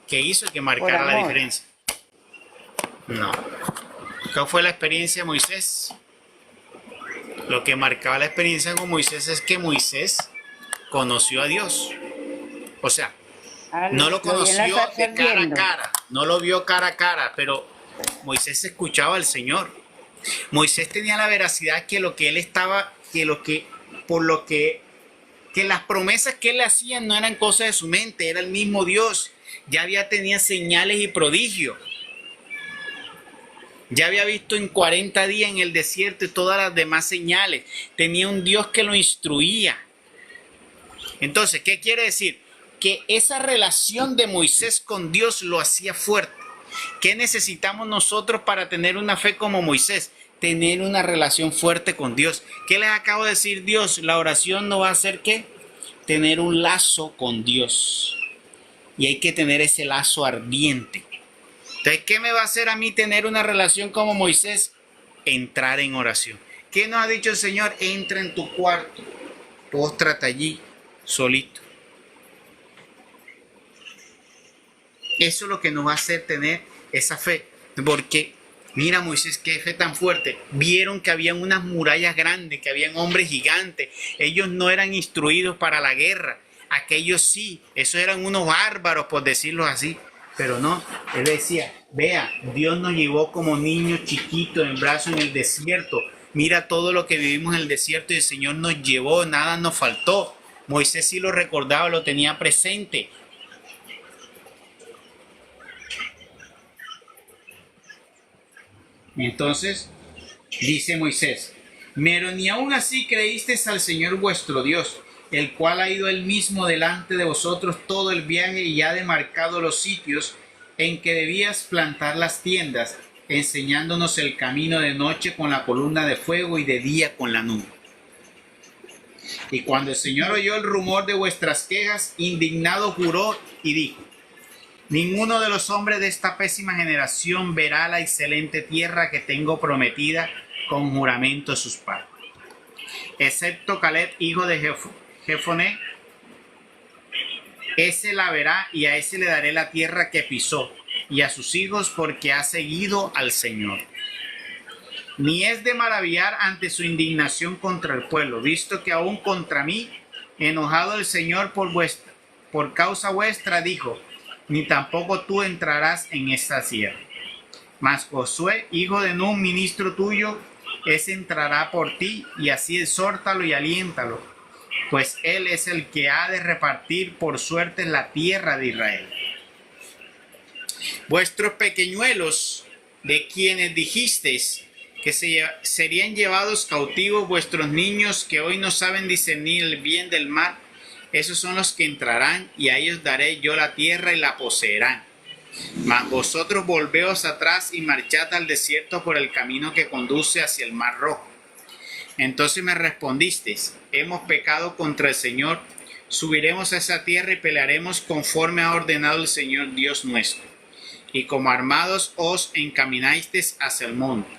que hizo que Por marcara la amor. diferencia. No. ¿Qué fue la experiencia de Moisés? Lo que marcaba la experiencia con Moisés es que Moisés conoció a Dios. O sea, no lo Lo vi en la conoció zarza de cara a ardiendo. cara, no lo vio cara a cara, pero Moisés escuchaba al Señor. Moisés tenía la veracidad que lo que él estaba, que las promesas que él le hacía no eran cosas de su mente, era el mismo Dios. Tenía señales y prodigios. Ya había visto en 40 días en el desierto y todas las demás señales. Tenía un Dios que lo instruía. Entonces, ¿qué quiere decir? Que esa relación de Moisés con Dios lo hacía fuerte. ¿Qué necesitamos nosotros para tener una fe como Moisés? Tener una relación fuerte con Dios. ¿Qué les acabo de decir Dios? La oración no va a ser ¿qué? Tener un lazo con Dios. Y hay que tener ese lazo ardiente. Entonces, ¿qué me va a hacer a mí tener una relación como Moisés? Entrar en oración. ¿Qué nos ha dicho el Señor? Entra en tu cuarto, póstrate allí, solito. Eso es lo que nos va a hacer tener esa fe. Porque, mira Moisés, qué fe tan fuerte. Vieron que habían unas murallas grandes, que habían hombres gigantes. Ellos no eran instruidos para la guerra. Aquellos sí, esos eran unos bárbaros, por decirlo así. Pero no, él decía, vea, Dios nos llevó como niños chiquitos en brazos en el desierto. Mira todo lo que vivimos en el desierto y el Señor nos llevó, nada nos faltó. Moisés sí lo recordaba, lo tenía presente. Entonces, dice Moisés, pero ni aún así creísteis al Señor vuestro Dios, el cual ha ido él mismo delante de vosotros todo el viaje y ha demarcado los sitios en que debías plantar las tiendas, enseñándonos el camino de noche con la columna de fuego y de día con la nube. Y cuando el Señor oyó el rumor de vuestras quejas, indignado juró y dijo, ninguno de los hombres de esta pésima generación verá la excelente tierra que tengo prometida con juramento a sus padres, excepto Caleb, hijo de Jefoné. Ese la verá y a ese le daré la tierra que pisó, y a sus hijos porque ha seguido al Señor. Ni es de maravillar ante su indignación contra el pueblo, visto que aún contra mí, enojado el Señor por causa vuestra, dijo, ni tampoco tú entrarás en esta tierra. Mas Josué, hijo de Nun, ministro tuyo, ese entrará por ti, y así exhórtalo y aliéntalo, pues él es el que ha de repartir por suerte la tierra de Israel. Vuestros pequeñuelos, de quienes dijisteis que serían llevados cautivos, vuestros niños que hoy no saben discernir el bien del mal, esos son los que entrarán, y a ellos daré yo la tierra y la poseerán. Mas vosotros volveos atrás y marchad al desierto por el camino que conduce hacia el mar Rojo. Entonces me respondisteis, hemos pecado contra el Señor, subiremos a esa tierra y pelearemos conforme ha ordenado el Señor Dios nuestro. Y como armados os encamináis hacia el monte.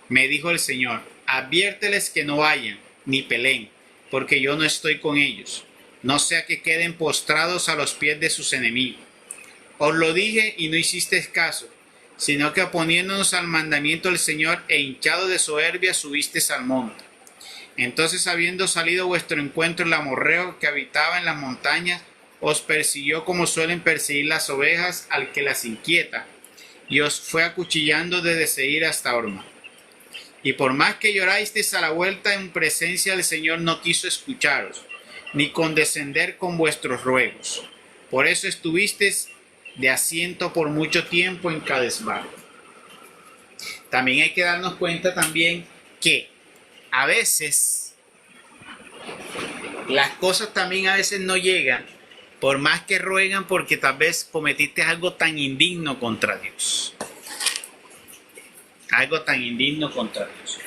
Me dijo el Señor, adviérteles que no vayan ni peleen, porque yo no estoy con ellos, no sea que queden postrados a los pies de sus enemigos. Os lo dije y no hicisteis caso, sino que oponiéndonos al mandamiento del Señor e hinchado de soberbia subisteis al monte. Entonces, habiendo salido a vuestro encuentro el amorreo que habitaba en las montañas, os persiguió como suelen perseguir las ovejas al que las inquieta, y os fue acuchillando desde Seir hasta Horma. Y por más que llorasteis a la vuelta, en presencia del Señor no quiso escucharos, ni condescender con vuestros ruegos. Por eso estuvisteis de asiento por mucho tiempo en Cadesbar. También hay que darnos cuenta también que a veces las cosas también a veces no llegan, por más que ruegan, porque tal vez cometiste algo tan indigno contra Dios. Algo tan indigno contra Dios.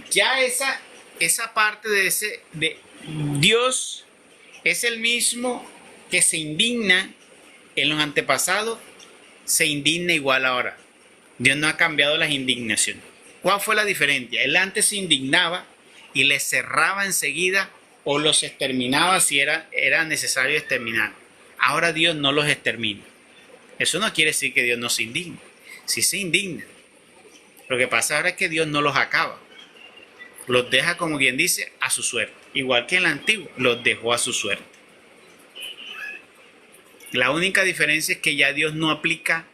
Ya esa parte de Dios es el mismo que se indigna en los antepasados, se indigna igual ahora. Dios no ha cambiado las indignaciones. ¿Cuál fue la diferencia? Él antes se indignaba y les cerraba enseguida o los exterminaba si era necesario exterminar. Ahora Dios no los extermina. Eso no quiere decir que Dios no se indigne. Sí se indigna. Lo que pasa ahora es que Dios no los acaba. Los deja, como quien dice, a su suerte. Igual que en el antiguo, los dejó a su suerte. La única diferencia es que ya Dios no aplica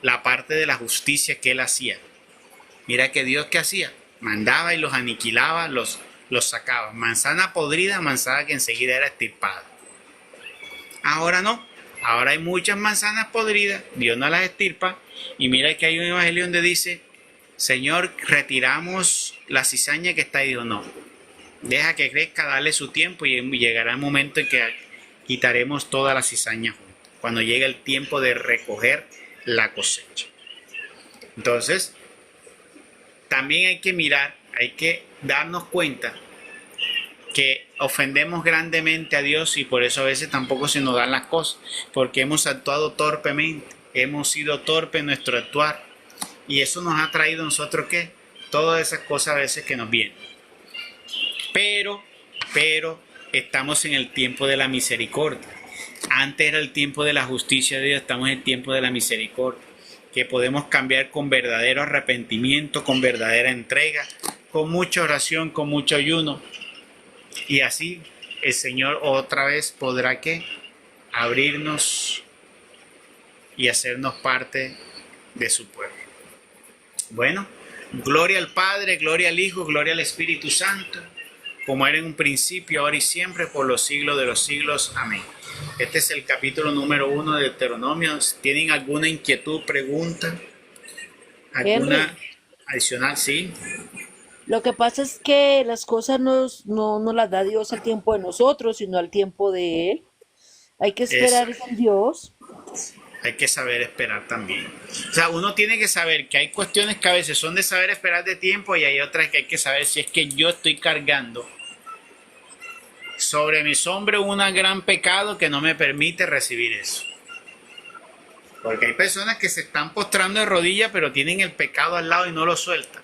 la parte de la justicia que Él hacía. Mira que Dios, ¿qué hacía? Mandaba y los aniquilaba, los sacaba. Manzana podrida, manzana que enseguida era extirpada. Ahora no. Ahora hay muchas manzanas podridas, Dios no las extirpa. Y mira que hay un evangelio donde dice: Señor, retiramos la cizaña que está ahí. Digo, no, deja que crezca, dale su tiempo y llegará el momento en que quitaremos toda la cizaña junta, cuando llegue el tiempo de recoger la cosecha. Entonces, también hay que mirar, hay que darnos cuenta que ofendemos grandemente a Dios y por eso a veces tampoco se nos dan las cosas, porque hemos actuado torpemente, hemos sido torpes en nuestro actuar. Y eso nos ha traído a nosotros, ¿qué? Todas esas cosas a veces que nos vienen. Pero estamos en el tiempo de la misericordia. Antes era el tiempo de la justicia de Dios, estamos en el tiempo de la misericordia. Que podemos cambiar con verdadero arrepentimiento, con verdadera entrega, con mucha oración, con mucho ayuno. Y así el Señor otra vez podrá, ¿qué? Abrirnos y hacernos parte de su pueblo. Bueno, gloria al Padre, gloria al Hijo, gloria al Espíritu Santo, como era en un principio, ahora y siempre, por los siglos de los siglos. Amén. Este es el capítulo número 1 de Deuteronomio. ¿Tienen alguna inquietud, pregunta? ¿Alguna adicional? Sí. Lo que pasa es que las cosas no las da Dios al tiempo de nosotros, sino al tiempo de Él. Hay que esperar en Dios. Hay que saber esperar también. O sea, uno tiene que saber que hay cuestiones que a veces son de saber esperar de tiempo y hay otras que hay que saber si es que yo estoy cargando sobre mis hombros un gran pecado que no me permite recibir eso. Porque hay personas que se están postrando de rodillas pero tienen el pecado al lado y no lo sueltan.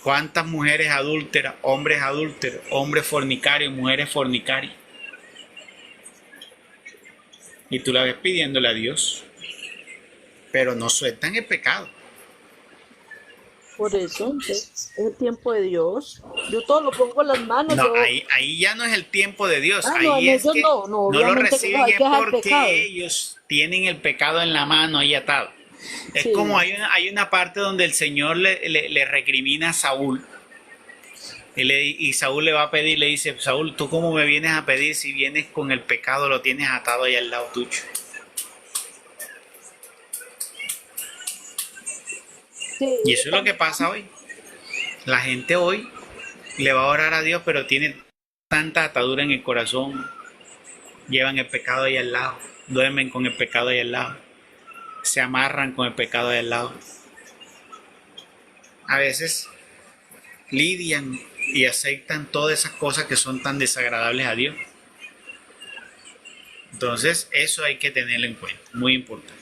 ¿Cuántas mujeres adúlteras, hombres fornicarios, mujeres fornicarias? Y tú la ves pidiéndole a Dios, pero no sueltan el pecado. Por eso, es el tiempo de Dios. Yo todo lo pongo en las manos. No, ahí ya no es el tiempo de Dios. No, ahí es que no lo reciben es porque pecado. ellos tienen el pecado en la mano ahí atado. Es Sí. como hay una parte donde el Señor le recrimina a Saúl. Y Saúl le va a pedir, le dice: Saúl, ¿tú cómo me vienes a pedir si vienes con el pecado, lo tienes atado ahí al lado tuyo? Sí. Y eso es lo que pasa hoy. La gente hoy le va a orar a Dios, pero tiene tanta atadura en el corazón. Llevan el pecado ahí al lado, duermen con el pecado ahí al lado, se amarran con el pecado ahí al lado. A veces lidian y aceptan todas esas cosas que son tan desagradables a Dios. Entonces, eso hay que tenerlo en cuenta, muy importante.